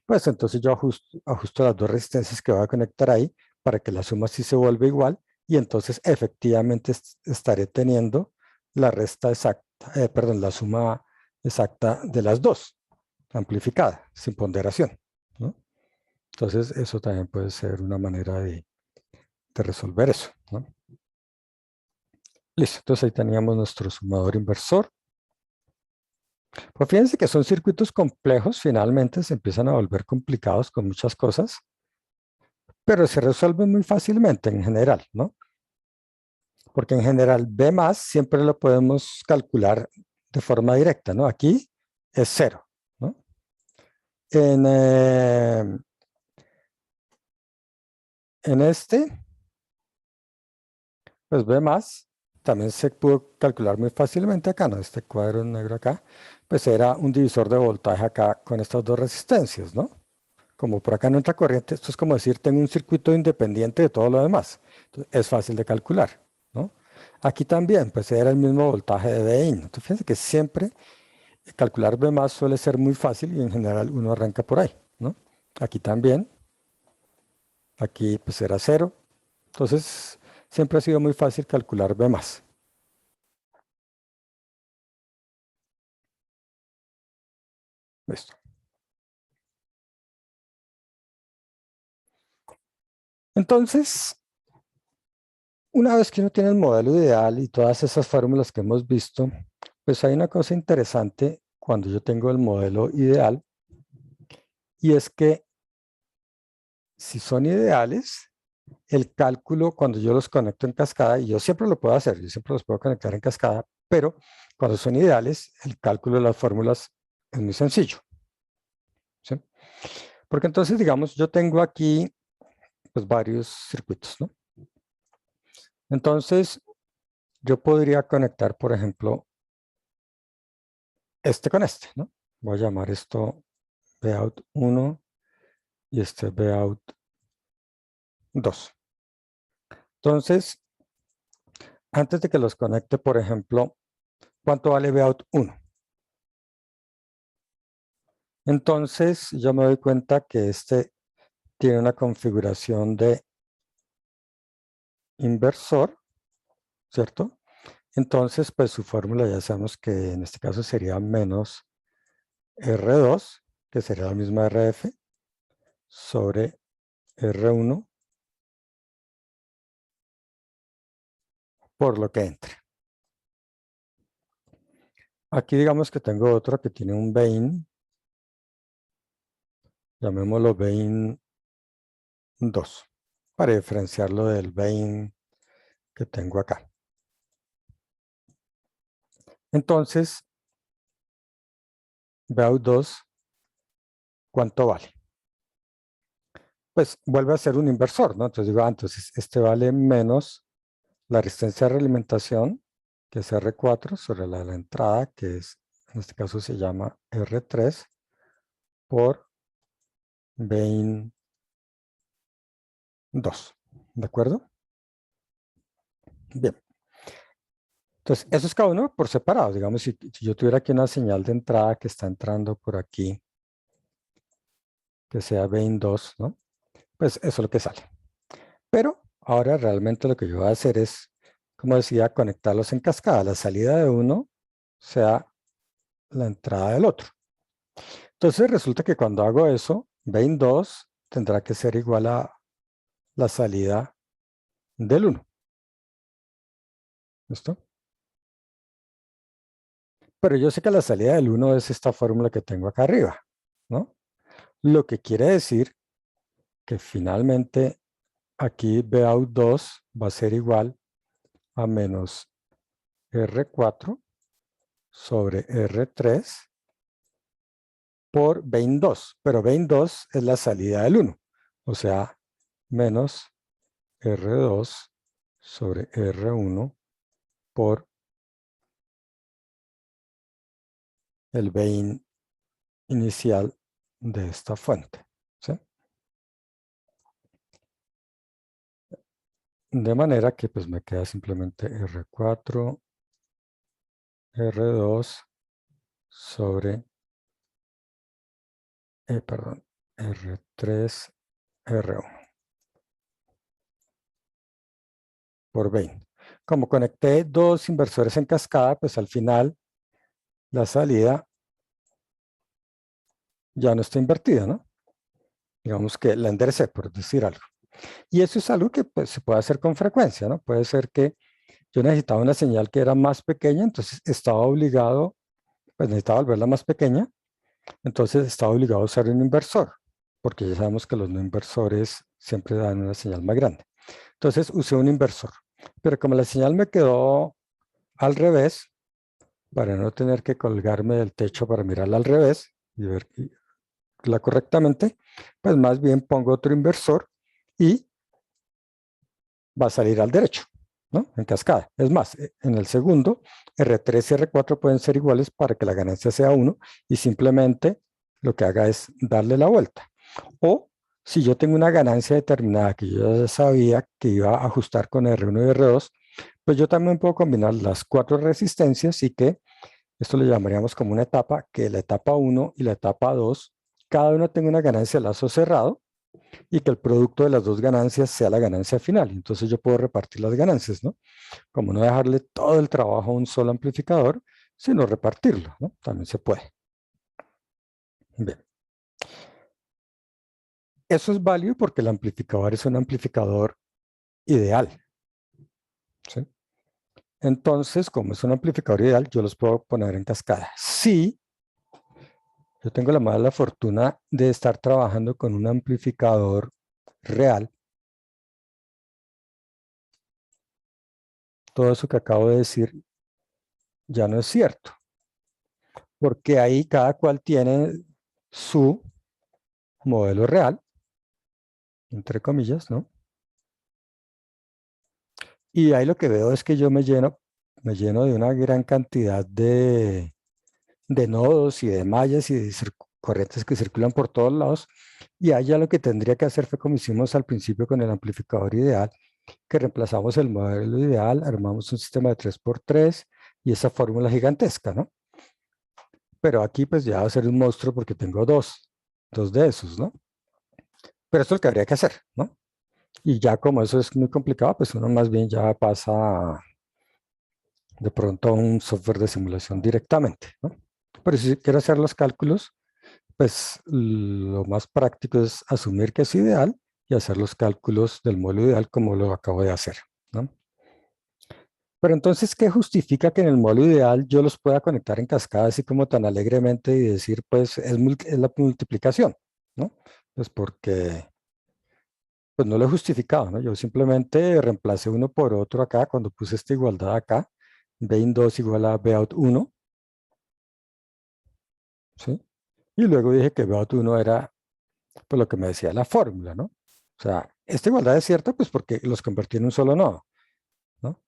pues entonces yo ajusto las dos resistencias que voy a conectar ahí para que la suma sí se vuelva igual y entonces efectivamente estaré teniendo la resta exacta, perdón, la suma exacta de las dos, amplificada, sin ponderación, ¿no? Entonces eso también puede ser una manera de resolver eso, ¿no? Listo, entonces ahí teníamos nuestro sumador inversor. Pues fíjense que son circuitos complejos, finalmente se empiezan a volver complicados con muchas cosas, pero se resuelven muy fácilmente en general, ¿no? Porque en general B más siempre lo podemos calcular de forma directa, ¿no? Aquí es 0, ¿no? En este, pues B más también se pudo calcular muy fácilmente acá, ¿no? Este cuadro negro acá, pues era un divisor de voltaje acá con estas dos resistencias, ¿no? Como por acá no entra corriente, esto es como decir, tengo un circuito independiente de todo lo demás. Entonces, es fácil de calcular, ¿no? Aquí también, pues era el mismo voltaje de Bin. Entonces, fíjense que siempre calcular B más suele ser muy fácil y en general uno arranca por ahí, ¿no? Aquí también, aquí pues era 0. Entonces, siempre ha sido muy fácil calcular B más. Listo. Entonces, una vez que uno tiene el modelo ideal y todas esas fórmulas que hemos visto, pues hay una cosa interesante cuando yo tengo el modelo ideal, y es que si son ideales, el cálculo cuando yo los conecto en cascada, y yo siempre lo puedo hacer, yo siempre los puedo conectar en cascada, pero cuando son ideales, el cálculo de las fórmulas es muy sencillo, ¿sí? Porque entonces, digamos, yo tengo aquí pues varios circuitos, ¿no? Entonces, yo podría conectar, por ejemplo, este con este, ¿no? Voy a llamar esto Vout 1 y este Vout 2. Entonces, antes de que los conecte, por ejemplo, ¿cuánto vale Vout 1? Entonces, yo me doy cuenta que este tiene una configuración de inversor, ¿cierto? Entonces, pues su fórmula ya sabemos que en este caso sería menos R2, que sería la misma RF, sobre R1 por lo que entre. Aquí digamos que tengo otro que tiene un Bain, llamémoslo Bain 2, para diferenciarlo del Bain que tengo acá. Entonces, Vout 2, ¿cuánto vale? Pues vuelve a ser un inversor, ¿no? Entonces digo, entonces este vale menos la resistencia de realimentación, que es R4, sobre la de la entrada, que es, en este caso se llama R3, por Bain 2. ¿De acuerdo? Bien. Entonces, eso es cada uno por separado. Digamos, si yo tuviera aquí una señal de entrada que está entrando por aquí, que sea Bain 2, ¿no? Pues eso es lo que sale. Pero ahora realmente lo que yo voy a hacer es, como decía, conectarlos en cascada. La salida de uno sea la entrada del otro. Entonces resulta que cuando hago eso, Bain 2 tendrá que ser igual a la salida del 1. ¿Listo? Pero yo sé que la salida del 1 es esta fórmula que tengo acá arriba, ¿no? Lo que quiere decir que finalmente aquí Vout 2 va a ser igual a menos R4 sobre R3 por Bain 2, pero Bain 2 es la salida del 1, o sea, menos R2 sobre R1 por el Bain inicial de esta fuente, ¿sí? De manera que pues me queda simplemente R4, R2 sobre, perdón, R3, R1 por 20. Como conecté dos inversores en cascada, pues al final la salida ya no está invertida, ¿no? Digamos que la enderecé, por decir algo. Y eso es algo que pues, se puede hacer con frecuencia, ¿no? Puede ser que yo necesitaba una señal que era más pequeña, entonces estaba obligado, pues necesitaba volverla más pequeña, entonces estaba obligado a usar un inversor, porque ya sabemos que los no inversores siempre dan una señal más grande. Entonces usé un inversor, pero como la señal me quedó al revés, para no tener que colgarme del techo para mirarla al revés y verla correctamente, pues más bien pongo otro inversor y va a salir al derecho, ¿no? En cascada. Es más, en el segundo, R3 y R4 pueden ser iguales para que la ganancia sea 1 y simplemente lo que haga es darle la vuelta. O si yo tengo una ganancia determinada que yo ya sabía que iba a ajustar con R1 y R2, pues yo también puedo combinar las cuatro resistencias y que esto le llamaríamos como una etapa, que la etapa 1 y la etapa 2, cada una tenga una ganancia de lazo cerrado, y que el producto de las dos ganancias sea la ganancia final. Entonces yo puedo repartir las ganancias, ¿no? Como no dejarle todo el trabajo a un solo amplificador, sino repartirlo, ¿no? También se puede. Bien. Eso es válido porque el amplificador es un amplificador ideal, ¿sí? Entonces, como es un amplificador ideal, yo los puedo poner en cascada. Sí, yo tengo la mala fortuna de estar trabajando con un amplificador real. Todo eso que acabo de decir ya no es cierto, porque ahí cada cual tiene su modelo real, entre comillas, ¿no? Y ahí lo que veo es que yo me lleno de una gran cantidad de nodos y de mallas y de corrientes que circulan por todos lados. Y allá lo que tendría que hacer fue como hicimos al principio con el amplificador ideal, que reemplazamos el modelo ideal, armamos un sistema de 3x3 y esa fórmula gigantesca, ¿no? Pero aquí pues ya va a ser un monstruo porque tengo dos de esos, ¿no? Pero esto es lo que habría que hacer, ¿no? Y ya como eso es muy complicado, pues uno más bien ya pasa de pronto a un software de simulación directamente, ¿no? Pero si quiero hacer los cálculos, pues lo más práctico es asumir que es ideal y hacer los cálculos del modelo ideal como lo acabo de hacer, ¿no? Pero entonces, ¿qué justifica que en el modelo ideal yo los pueda conectar en cascada así como tan alegremente y decir, pues, es la multiplicación, ¿no? Pues porque pues no lo he justificado, ¿no? Yo simplemente reemplacé uno por otro acá cuando puse esta igualdad acá, bin 2 igual a bout 1, ¿sí? Y luego dije que bout 1 era pues lo que me decía la fórmula, ¿no? O sea, esta igualdad es cierta pues porque los convertí en un solo nodo, ¿no?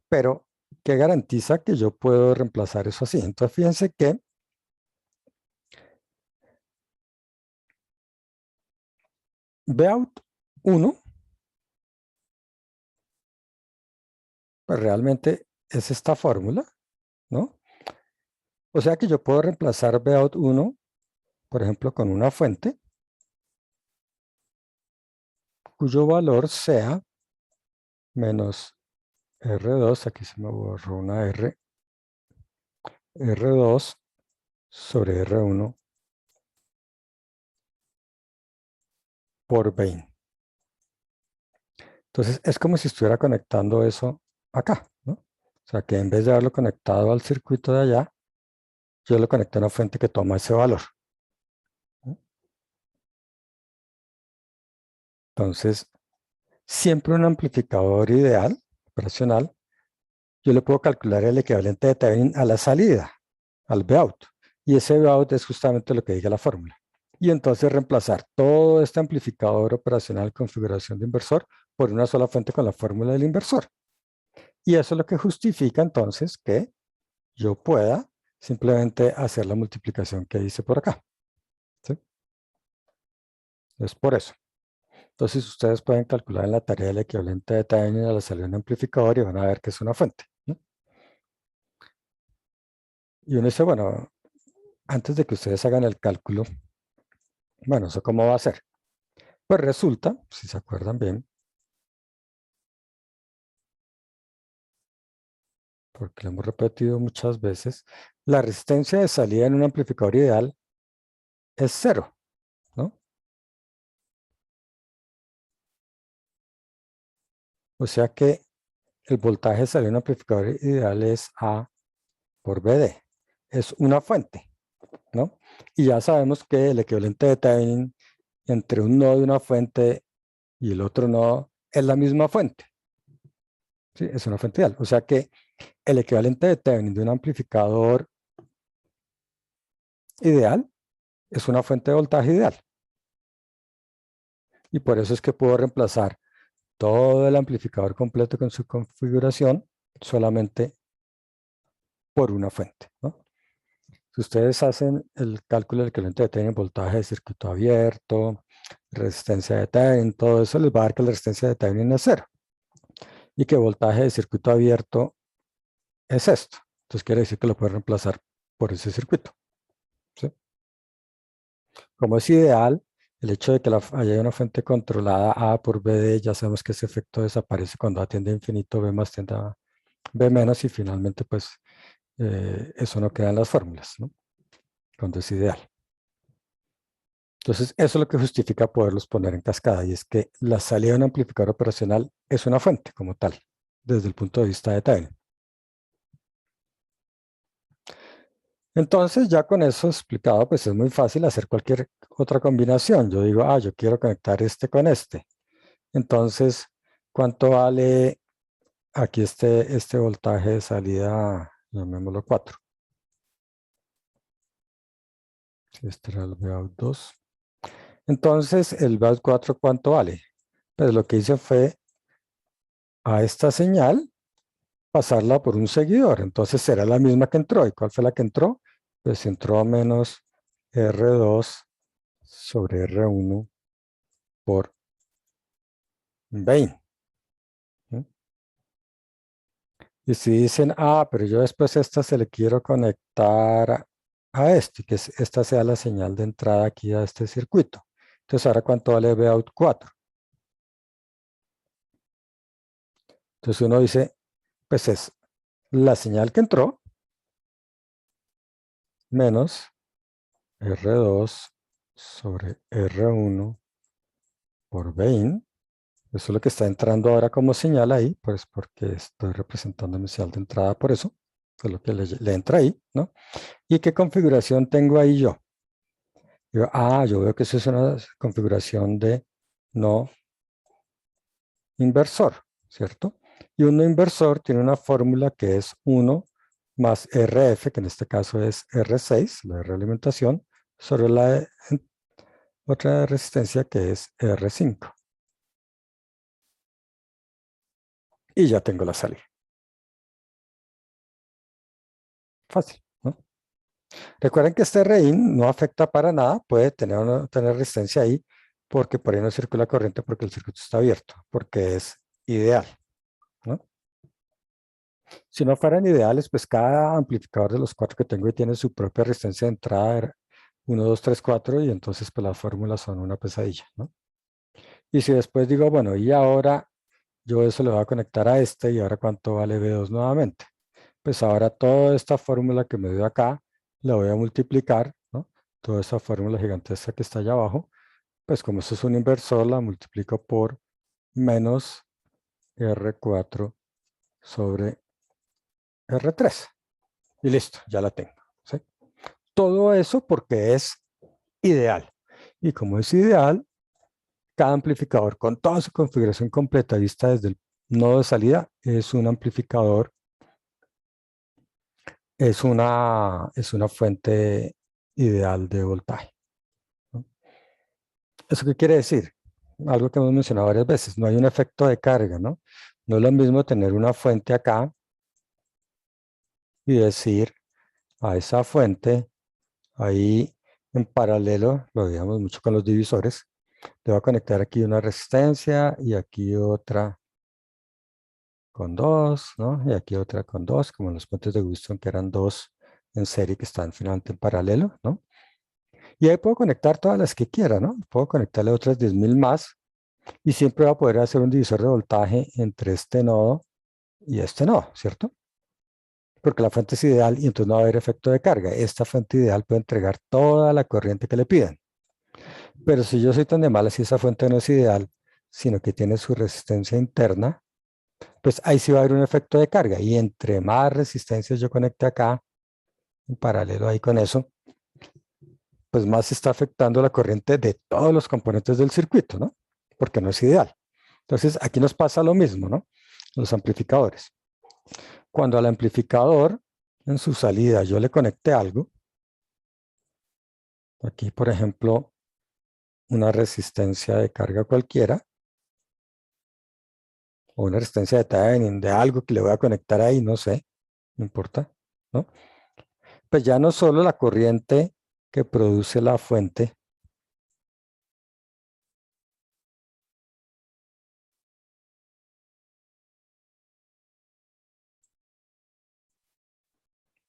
Pero, ¿qué garantiza que yo puedo reemplazar eso así? Entonces, fíjense que bout 1, pues realmente es esta fórmula, ¿no? O sea que yo puedo reemplazar bout 1, por ejemplo, con una fuente cuyo valor sea menos R2, aquí se me borró una R, R2 sobre R1 por 20. Entonces es como si estuviera conectando eso acá, ¿no? O sea que en vez de haberlo conectado al circuito de allá, yo lo conecto a una fuente que toma ese valor, ¿no? Entonces, siempre un amplificador ideal, operacional, yo le puedo calcular el equivalente de Thevenin a la salida, al Vout. Y ese Vout es justamente lo que diga la fórmula. Y entonces reemplazar todo este amplificador operacional configuración de inversor por una sola fuente con la fórmula del inversor. Y eso es lo que justifica entonces que yo pueda simplemente hacer la multiplicación que hice por acá, ¿sí? Es por eso. Entonces ustedes pueden calcular en la tarea el equivalente de Thevenin a la salida de un amplificador y van a ver que es una fuente, ¿no? Y uno dice, bueno, antes de que ustedes hagan el cálculo, bueno, ¿eso cómo va a ser? Pues resulta, si se acuerdan bien, porque lo hemos repetido muchas veces, la resistencia de salida en un amplificador ideal es cero, ¿no? O sea que el voltaje de salida de un amplificador ideal es A por BD. Es una fuente, ¿no? Y ya sabemos que el equivalente de Thevenin entre un nodo de una fuente y el otro nodo es la misma fuente, ¿sí? Es una fuente ideal. O sea que el equivalente de Thevenin de un amplificador ideal es una fuente de voltaje ideal. Y por eso es que puedo reemplazar todo el amplificador completo con su configuración solamente por una fuente, ¿no? Si ustedes hacen el cálculo del equivalente de Thevenin, voltaje de circuito abierto, resistencia de Thevenin, todo eso les va a dar que la resistencia de Thevenin es cero y que voltaje de circuito abierto es esto. Entonces quiere decir que lo puede reemplazar por ese circuito, ¿sí? Como es ideal, El hecho de que haya una fuente controlada A por BD, ya sabemos que ese efecto desaparece cuando A tiende a infinito, B más tiende a B menos y finalmente pues eso no queda en las fórmulas, ¿no? Cuando es ideal. Entonces, eso es lo que justifica poderlos poner en cascada y es que la salida de un amplificador operacional es una fuente como tal, desde el punto de vista de Thevenin. Entonces, ya con eso explicado, pues es muy fácil hacer cualquier otra combinación. Yo digo, yo quiero conectar este con este. Entonces, ¿cuánto vale aquí este voltaje de salida? Llamémoslo 4. Este era el Vout 2. Entonces, el Vout 4, ¿cuánto vale? Pues lo que hice fue a esta señal pasarla por un seguidor. Entonces será la misma que entró. ¿Y cuál fue la que entró? Pues entró a menos R2 sobre R1 por 20. ¿Sí? Y si dicen, pero yo después esta se le quiero conectar a este, que esta sea la señal de entrada aquí a este circuito. Entonces, ahora, ¿cuánto vale Vout 4? Entonces, uno dice, pues es la señal que entró menos R2 sobre R1 por 20. Eso es lo que está entrando ahora como señal ahí, pues porque estoy representando mi señal de entrada por eso, es lo que le entra ahí, ¿no? ¿Y qué configuración tengo ahí yo? Yo veo que eso es una configuración de no inversor, ¿cierto? Y un no inversor tiene una fórmula que es 1 más RF, que en este caso es R6, la de realimentación, sobre la otra resistencia que es R5. Y ya tengo la salida. Fácil, ¿no? Recuerden que este RIN no afecta para nada, puede tener resistencia ahí, porque por ahí no circula corriente porque el circuito está abierto, porque es ideal, ¿no? Si no fueran ideales, pues cada amplificador de los 4 que tengo ahí tiene su propia resistencia de entrada, 1, 2, 3, 4, y entonces pues las fórmulas son una pesadilla, ¿no? Y si después digo, bueno, y ahora yo eso le voy a conectar a este, y ahora cuánto vale B2 nuevamente. Pues ahora toda esta fórmula que me dio acá, la voy a multiplicar, ¿no? Toda esa fórmula gigantesca que está allá abajo, pues como esto es un inversor, la multiplico por menos R4 sobre R3. Y listo, ya la tengo, ¿sí? Todo eso porque es ideal. Y como es ideal, cada amplificador con toda su configuración completa vista desde el nodo de salida es un amplificador, es una fuente ideal de voltaje, ¿no? ¿Eso qué quiere decir? Algo que hemos mencionado varias veces, no hay un efecto de carga, ¿no? No es lo mismo tener una fuente acá y decir a esa fuente ahí en paralelo, lo veíamos mucho con los divisores, le voy a conectar aquí una resistencia y aquí otra con 2, ¿no? Y aquí otra con 2, como en los puentes de Wheatstone que eran 2 en serie que están finalmente en paralelo, ¿no? Y ahí puedo conectar todas las que quiera, ¿no? Puedo conectarle otras 10.000 más y siempre va a poder hacer un divisor de voltaje entre este nodo y este nodo, ¿cierto? Porque la fuente es ideal y entonces no va a haber efecto de carga. Esta fuente ideal puede entregar toda la corriente que le pidan. Pero si yo soy tan de malas y esa fuente no es ideal, sino que tiene su resistencia interna, pues ahí sí va a haber un efecto de carga. Y entre más resistencias yo conecte acá, en paralelo ahí con eso, pues más se está afectando la corriente de todos los componentes del circuito, ¿no? Porque no es ideal. Entonces, aquí nos pasa lo mismo, ¿no? Los amplificadores. Cuando al amplificador, en su salida, yo le conecte algo, aquí, por ejemplo, una resistencia de carga cualquiera, o una resistencia de Thevenin, de algo que le voy a conectar ahí, no sé, no importa, ¿no? Pues ya no solo la corriente que produce la fuente,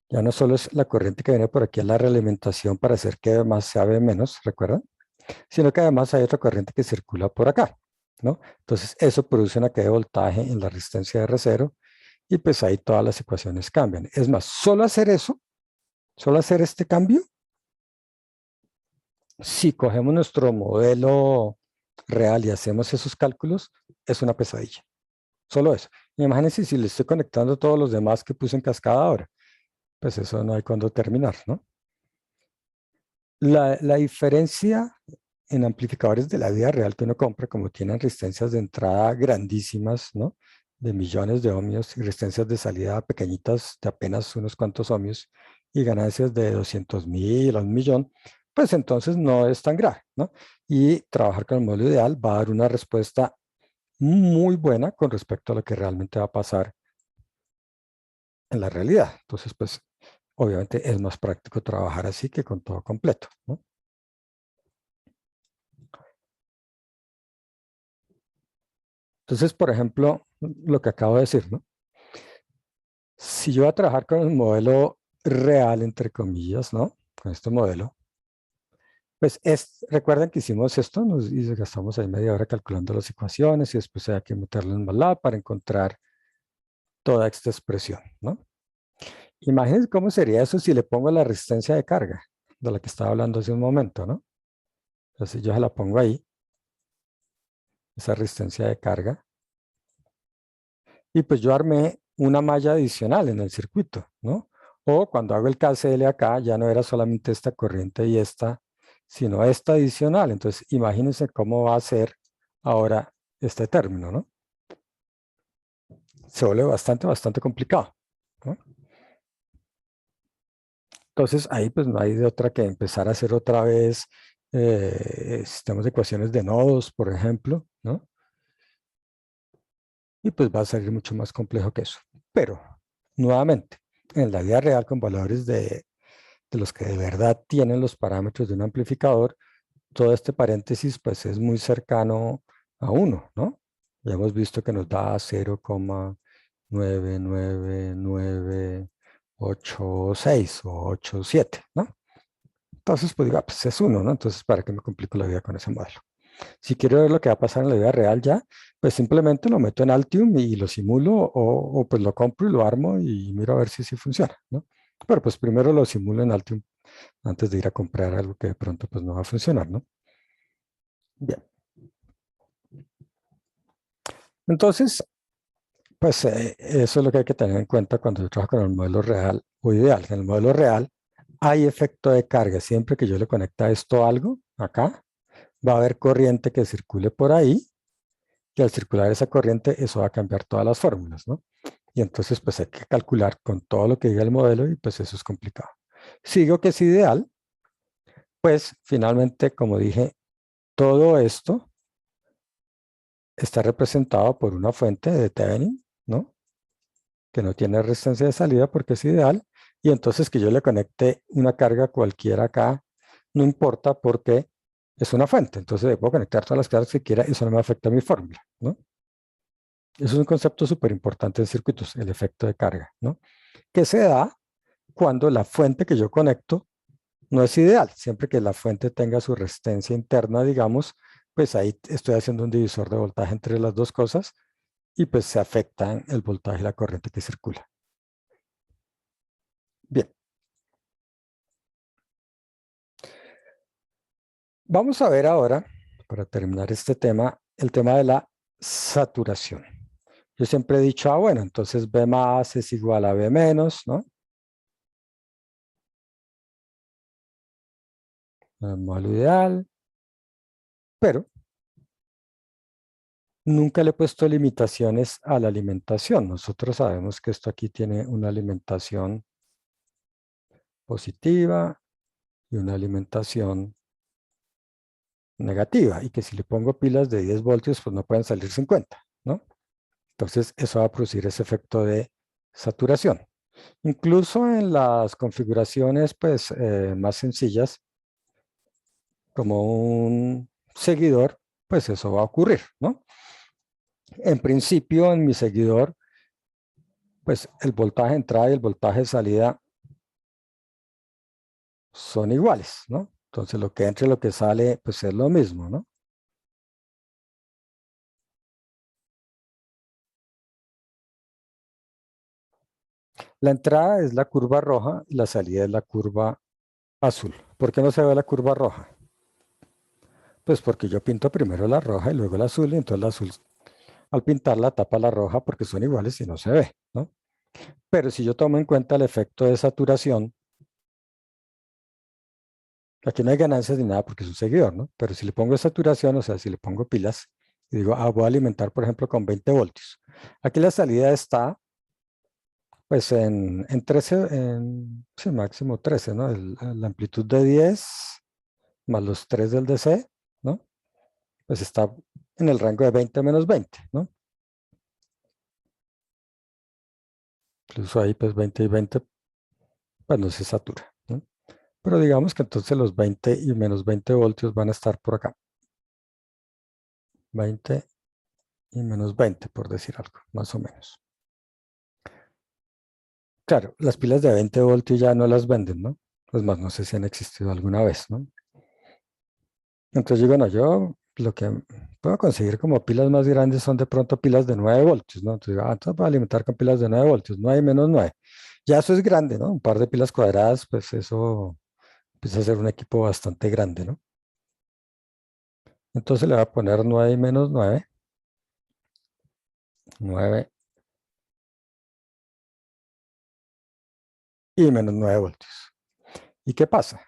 ya no solo es la corriente que viene por aquí a la realimentación para hacer que más se ave menos, ¿recuerdan? sino que además hay otra corriente que circula por acá, ¿no? Entonces, eso produce una caída de voltaje en la resistencia de R0 y pues ahí todas las ecuaciones cambian. Es más, solo hacer eso, solo hacer este cambio, si cogemos nuestro modelo real y hacemos esos cálculos, es una pesadilla. Solo eso. Imagínense si le estoy conectando todos los demás que puse en cascada ahora. Pues eso no hay cuándo terminar, ¿no? La diferencia en amplificadores de la vida real que uno compra, como tienen resistencias de entrada grandísimas, ¿no? De millones de ohmios y resistencias de salida pequeñitas de apenas unos cuantos ohmios y ganancias de 200.000 a 1.000.000, pues entonces no es tan grave, ¿no? Y trabajar con el modelo ideal va a dar una respuesta muy buena con respecto a lo que realmente va a pasar en la realidad. Entonces, pues, obviamente es más práctico trabajar así que con todo completo, ¿no? Entonces, por ejemplo, lo que acabo de decir, ¿no? Si yo voy a trabajar con el modelo real, entre comillas, ¿no? Con este modelo, pues recuerden que hicimos esto y gastamos ahí media hora calculando las ecuaciones y después hay que meterlo en MATLAB para encontrar toda esta expresión, ¿no? Imagínense cómo sería eso si le pongo la resistencia de carga, de la que estaba hablando hace un momento, ¿no? Entonces yo se la pongo ahí, esa resistencia de carga, y pues yo armé una malla adicional en el circuito, ¿no? O cuando hago el KCL acá, ya no era solamente esta corriente y esta, sino esta adicional. Entonces, imagínense cómo va a ser ahora este término, ¿no? Se vuelve bastante complicado, ¿no? Entonces, ahí pues no hay de otra que empezar a hacer otra vez sistemas de ecuaciones de nodos, por ejemplo, ¿no? Y pues va a salir mucho más complejo que eso. Pero, nuevamente, en la vida real con valores de los que de verdad tienen los parámetros de un amplificador, todo este paréntesis pues es muy cercano a 1, ¿no? Ya hemos visto que nos da 0,99986 o 87, ¿no? Entonces, pues digo, pues es 1, ¿no? Entonces, ¿para qué me complico la vida con ese modelo? Si quiero ver lo que va a pasar en la vida real ya, pues simplemente lo meto en Altium y lo simulo o pues lo compro y lo armo y miro a ver si sí funciona, ¿no? Pero pues primero lo simulo en Altium antes de ir a comprar algo que de pronto pues no va a funcionar, ¿no? Bien. Entonces, pues eso es lo que hay que tener en cuenta cuando yo trabajo con el modelo real o ideal. En el modelo real hay efecto de carga. Siempre que yo le conecte a esto algo, acá, va a haber corriente que circule por ahí y al circular esa corriente, eso va a cambiar todas las fórmulas, ¿no? Y entonces, pues hay que calcular con todo lo que diga el modelo y pues eso es complicado. Sigo que es ideal, pues finalmente, como dije, todo esto está representado por una fuente de Thevenin, ¿no? Que no tiene resistencia de salida porque es ideal. Y entonces que yo le conecte una carga cualquiera acá, no importa porque es una fuente. Entonces le puedo conectar todas las cargas que quiera y eso no me afecta a mi fórmula, ¿no? Eso es un concepto súper importante en circuitos, el efecto de carga, ¿no? Que se da cuando la fuente que yo conecto no es ideal. Siempre que la fuente tenga su resistencia interna, digamos, pues ahí estoy haciendo un divisor de voltaje entre las dos cosas y pues se afectan el voltaje y la corriente que circula. Bien. Vamos a ver ahora, para terminar este tema, el tema de la saturación. Yo siempre he dicho, bueno, entonces B más es igual a B menos, ¿no? El modelo ideal, pero nunca le he puesto limitaciones a la alimentación. Nosotros sabemos que esto aquí tiene una alimentación positiva y una alimentación negativa y que si le pongo pilas de 10 voltios, pues no pueden salir 50, ¿no? Entonces, eso va a producir ese efecto de saturación. Incluso en las configuraciones pues, más sencillas, como un seguidor, pues eso va a ocurrir, ¿no? En principio, en mi seguidor, pues el voltaje de entrada y el voltaje de salida son iguales, ¿no? Entonces lo que entra y lo que sale, pues es lo mismo, ¿no? La entrada es la curva roja y la salida es la curva azul. ¿Por qué no se ve la curva roja? Pues porque yo pinto primero la roja y luego la azul, y entonces la azul al pintarla tapa la roja porque son iguales y no se ve, ¿no? Pero si yo tomo en cuenta el efecto de saturación, aquí no hay ganancias ni nada porque es un seguidor, ¿no? Pero si le pongo saturación, o sea, si le pongo pilas, y digo, voy a alimentar, por ejemplo, con 20 voltios. Aquí la salida está, pues, en 13, sí, máximo 13, ¿no? La amplitud de 10 más los 3 del DC, ¿no? Pues está en el rango de 20 menos 20, ¿no? Incluso ahí, pues, 20 y 20, pues, no se satura, ¿no? Pero digamos que entonces los 20 y menos 20 voltios van a estar por acá. 20 y menos 20, por decir algo, más o menos. Claro, las pilas de 20 voltios ya no las venden, ¿no? Es más, no sé si han existido alguna vez, ¿no? Entonces digo, no, yo lo que puedo conseguir como pilas más grandes son de pronto pilas de 9 voltios, ¿no? Entonces digo, entonces voy a alimentar con pilas de 9 voltios, 9 menos 9. Ya eso es grande, ¿no? Un par de pilas cuadradas, pues eso empieza a ser un equipo bastante grande, ¿no? Entonces le voy a poner 9 y menos 9, 9 y menos 9 voltios. ¿Y qué pasa?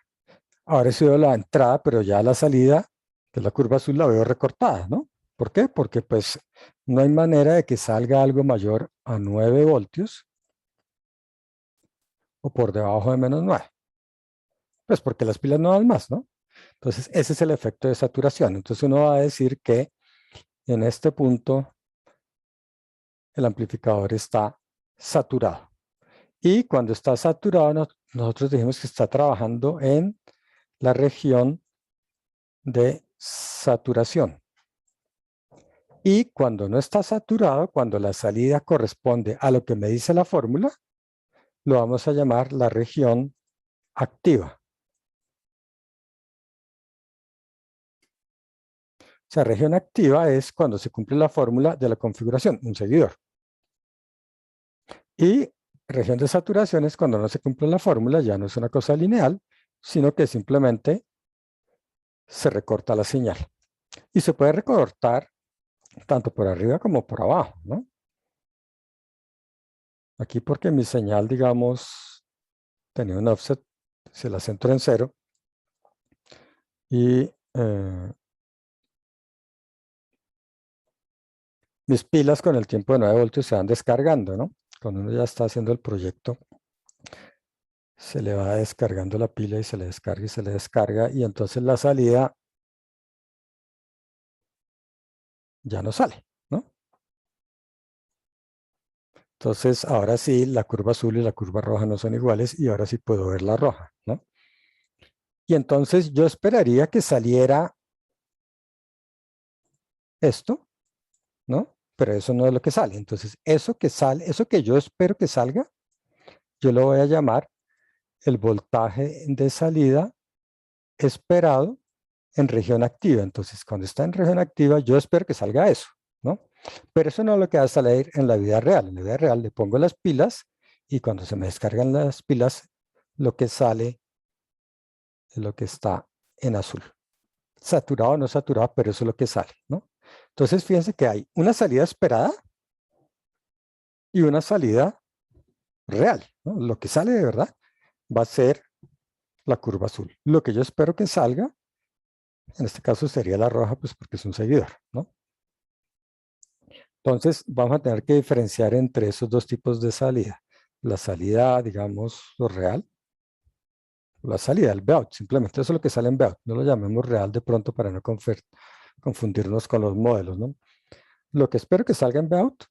Ahora he sido la entrada, pero ya la salida, que es la curva azul, la veo recortada, ¿no? ¿Por qué? Porque pues no hay manera de que salga algo mayor a 9 voltios o por debajo de menos 9. Pues porque las pilas no dan más, ¿no? Entonces ese es el efecto de saturación. Entonces uno va a decir que en este punto el amplificador está saturado. Y cuando está saturado, nosotros dijimos que está trabajando en la región de saturación. Y cuando no está saturado, cuando la salida corresponde a lo que me dice la fórmula, lo vamos a llamar la región activa. O sea, región activa es cuando se cumple la fórmula de la configuración, un seguidor. Y región de saturación es cuando no se cumple la fórmula, ya no es una cosa lineal, sino que simplemente se recorta la señal. Y se puede recortar tanto por arriba como por abajo, ¿no? Aquí porque mi señal, digamos, tenía un offset, se la centro en 0, y mis pilas con el tiempo de 9 voltios se van descargando, ¿no? Cuando uno ya está haciendo el proyecto, se le va descargando la pila y se le descarga y se le descarga, y entonces la salida ya no sale, ¿no? Entonces, ahora sí, la curva azul y la curva roja no son iguales, y ahora sí puedo ver la roja, ¿no? Y entonces yo esperaría que saliera esto, ¿no? Pero eso no es lo que sale. Entonces, eso que sale, eso que yo espero que salga, yo lo voy a llamar el voltaje de salida esperado en región activa. Entonces, cuando está en región activa, yo espero que salga eso, ¿no? Pero eso no es lo que va a salir en la vida real. En la vida real le pongo las pilas y cuando se me descargan las pilas, lo que sale es lo que está en azul. Saturado o no saturado, pero eso es lo que sale, ¿no? Entonces, fíjense que hay una salida esperada y una salida real, ¿no? Lo que sale de verdad va a ser la curva azul. Lo que yo espero que salga, en este caso sería la roja, pues porque es un seguidor, ¿no? Entonces, vamos a tener que diferenciar entre esos dos tipos de salida. La salida, digamos, lo real, la salida, el Vout, simplemente eso es lo que sale en Vout. No lo llamemos real de pronto para no confundirnos con los modelos, ¿no? Lo que espero que salga en Vout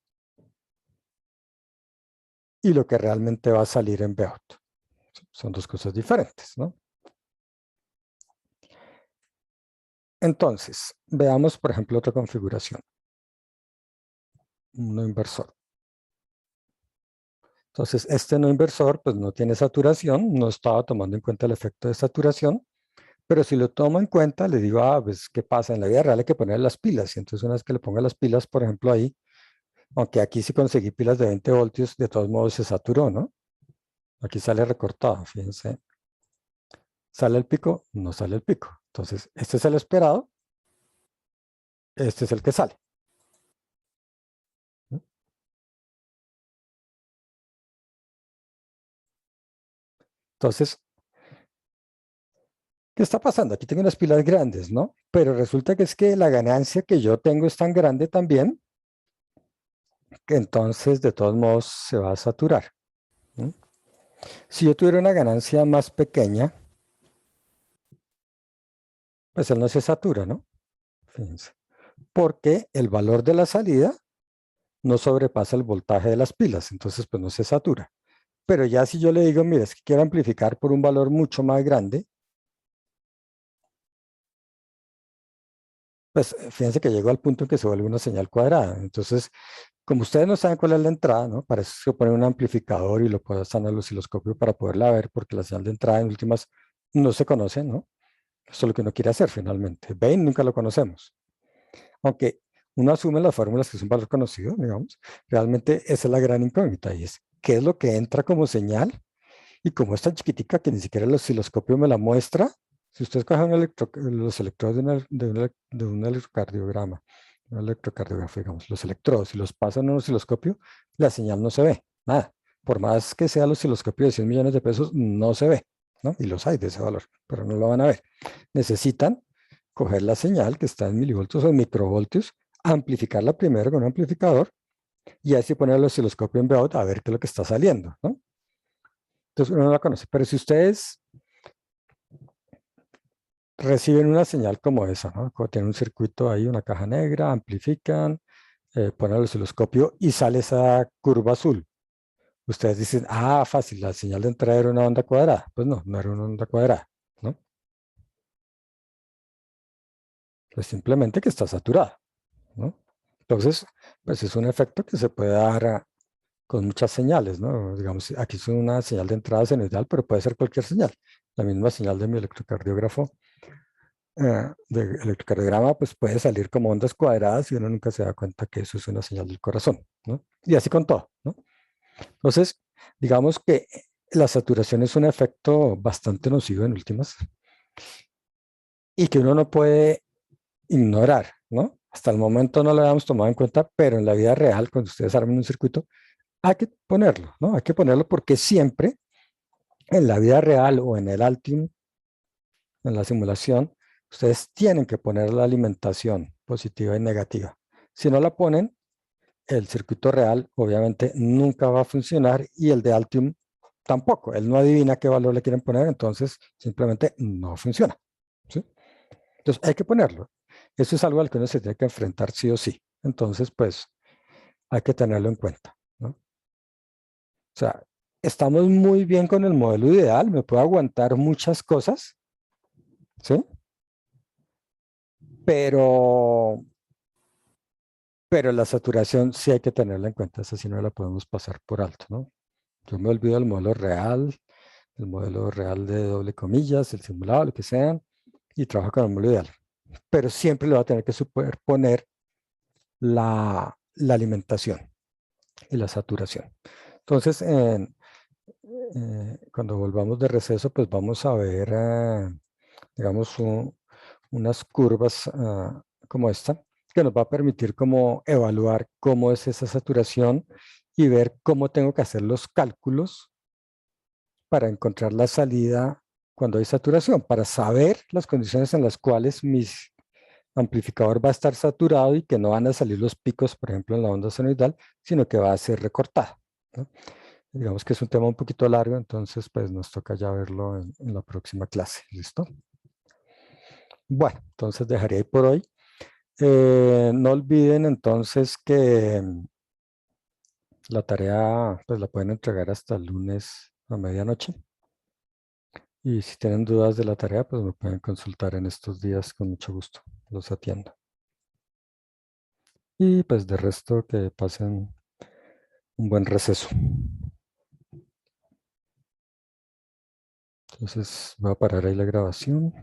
y lo que realmente va a salir en Vout. Son dos cosas diferentes, ¿no? Entonces, veamos, por ejemplo, otra configuración. Un no inversor. Entonces, este no inversor, pues no tiene saturación, no estaba tomando en cuenta el efecto de saturación, Pero si lo tomo en cuenta, le digo, ah, pues, ¿qué pasa? En la vida real hay que poner las pilas. Y entonces una vez que le ponga las pilas, por ejemplo, ahí, aunque aquí sí conseguí pilas de 20 voltios, de todos modos se saturó, ¿no? Aquí sale recortado, fíjense. ¿Sale el pico? No sale el pico. Entonces, este es el esperado, este es el que sale, ¿no? Entonces, ¿qué está pasando? Aquí tengo unas pilas grandes, ¿no? Pero resulta que es que la ganancia que yo tengo es tan grande también, que entonces de todos modos se va a saturar, ¿no? Si yo tuviera una ganancia más pequeña, pues él no se satura, ¿no? Fíjense. Porque el valor de la salida no sobrepasa el voltaje de las pilas, entonces pues no se satura. Pero ya si yo le digo, mira, es que quiero amplificar por un valor mucho más grande, pues fíjense que llegó al punto en que se vuelve una señal cuadrada. Entonces, como ustedes no saben cuál es la entrada, ¿no? Para eso se pone un amplificador y lo pasan al osciloscopio para poderla ver, porque la señal de entrada en últimas no se conoce, ¿no? Eso es lo que uno quiere hacer finalmente. Ven, nunca lo conocemos. Aunque uno asume las fórmulas que es un valor conocido, digamos, realmente esa es la gran incógnita y es qué es lo que entra como señal y como es tan chiquitica que ni siquiera el osciloscopio me la muestra. Si ustedes cogen los electrodos de un electrocardiograma, un electrocardiografía, digamos, los electrodos y los pasan a un osciloscopio, la señal no se ve, nada. Por más que sea el osciloscopio de 100 millones de pesos, no se ve, ¿no? Y los hay de ese valor, pero no lo van a ver. Necesitan coger la señal que está en milivoltios o en microvoltios, amplificarla primero con un amplificador y así poner el osciloscopio en Vout a ver qué es lo que está saliendo, ¿no? Entonces uno no la conoce. Pero si ustedes reciben una señal como esa, ¿no? Como tienen un circuito ahí, una caja negra, amplifican, ponen el osciloscopio y sale esa curva azul. Ustedes dicen, ah, fácil, la señal de entrada era una onda cuadrada. Pues no, no era una onda cuadrada, ¿no? Es simplemente que está saturada, ¿no? Entonces, pues es un efecto que se puede dar con muchas señales, ¿no? Digamos, aquí es una señal de entrada senoidal, pero puede ser cualquier señal. La misma señal de mi electrocardiógrafo, de electrocardiograma, pues puede salir como ondas cuadradas y uno nunca se da cuenta que eso es una señal del corazón, ¿no? Y así con todo, ¿no? Entonces, digamos que la saturación es un efecto bastante nocivo en últimas y que uno no puede ignorar, ¿no? Hasta el momento no lo habíamos tomado en cuenta, pero en la vida real, cuando ustedes armen un circuito, hay que ponerlo, ¿no? Hay que ponerlo porque siempre en la vida real o en el Altium, en la simulación, ustedes tienen que poner la alimentación positiva y negativa. Si no la ponen, el circuito real obviamente nunca va a funcionar y el de Altium tampoco. Él no adivina qué valor le quieren poner, entonces simplemente no funciona, ¿sí? Entonces hay que ponerlo. Eso es algo al que uno se tiene que enfrentar sí o sí. Entonces, pues hay que tenerlo en cuenta, ¿no? O sea, estamos muy bien con el modelo ideal, me puede aguantar muchas cosas, ¿sí? Pero, pero la saturación sí hay que tenerla en cuenta, esa sí no la podemos pasar por alto, ¿no? Yo me olvido del modelo real, el modelo real de doble comillas, el simulado, lo que sea, y trabajo con el modelo ideal. Pero siempre le va a tener que superponer la alimentación y la saturación. Entonces, cuando volvamos de receso, pues vamos a ver, digamos, unas curvas como esta, que nos va a permitir como evaluar cómo es esa saturación y ver cómo tengo que hacer los cálculos para encontrar la salida cuando hay saturación, para saber las condiciones en las cuales mi amplificador va a estar saturado y que no van a salir los picos, por ejemplo, en la onda senoidal, sino que va a ser recortada, ¿no? Digamos que es un tema un poquito largo, entonces pues nos toca ya verlo en la próxima clase. ¿Listo? Bueno, entonces dejaré ahí por hoy. No olviden entonces que la tarea pues la pueden entregar hasta el lunes a medianoche. Y si tienen dudas de la tarea, pues me pueden consultar en estos días con mucho gusto. Los atiendo. Y pues de resto que pasen un buen receso. Entonces voy a parar ahí la grabación.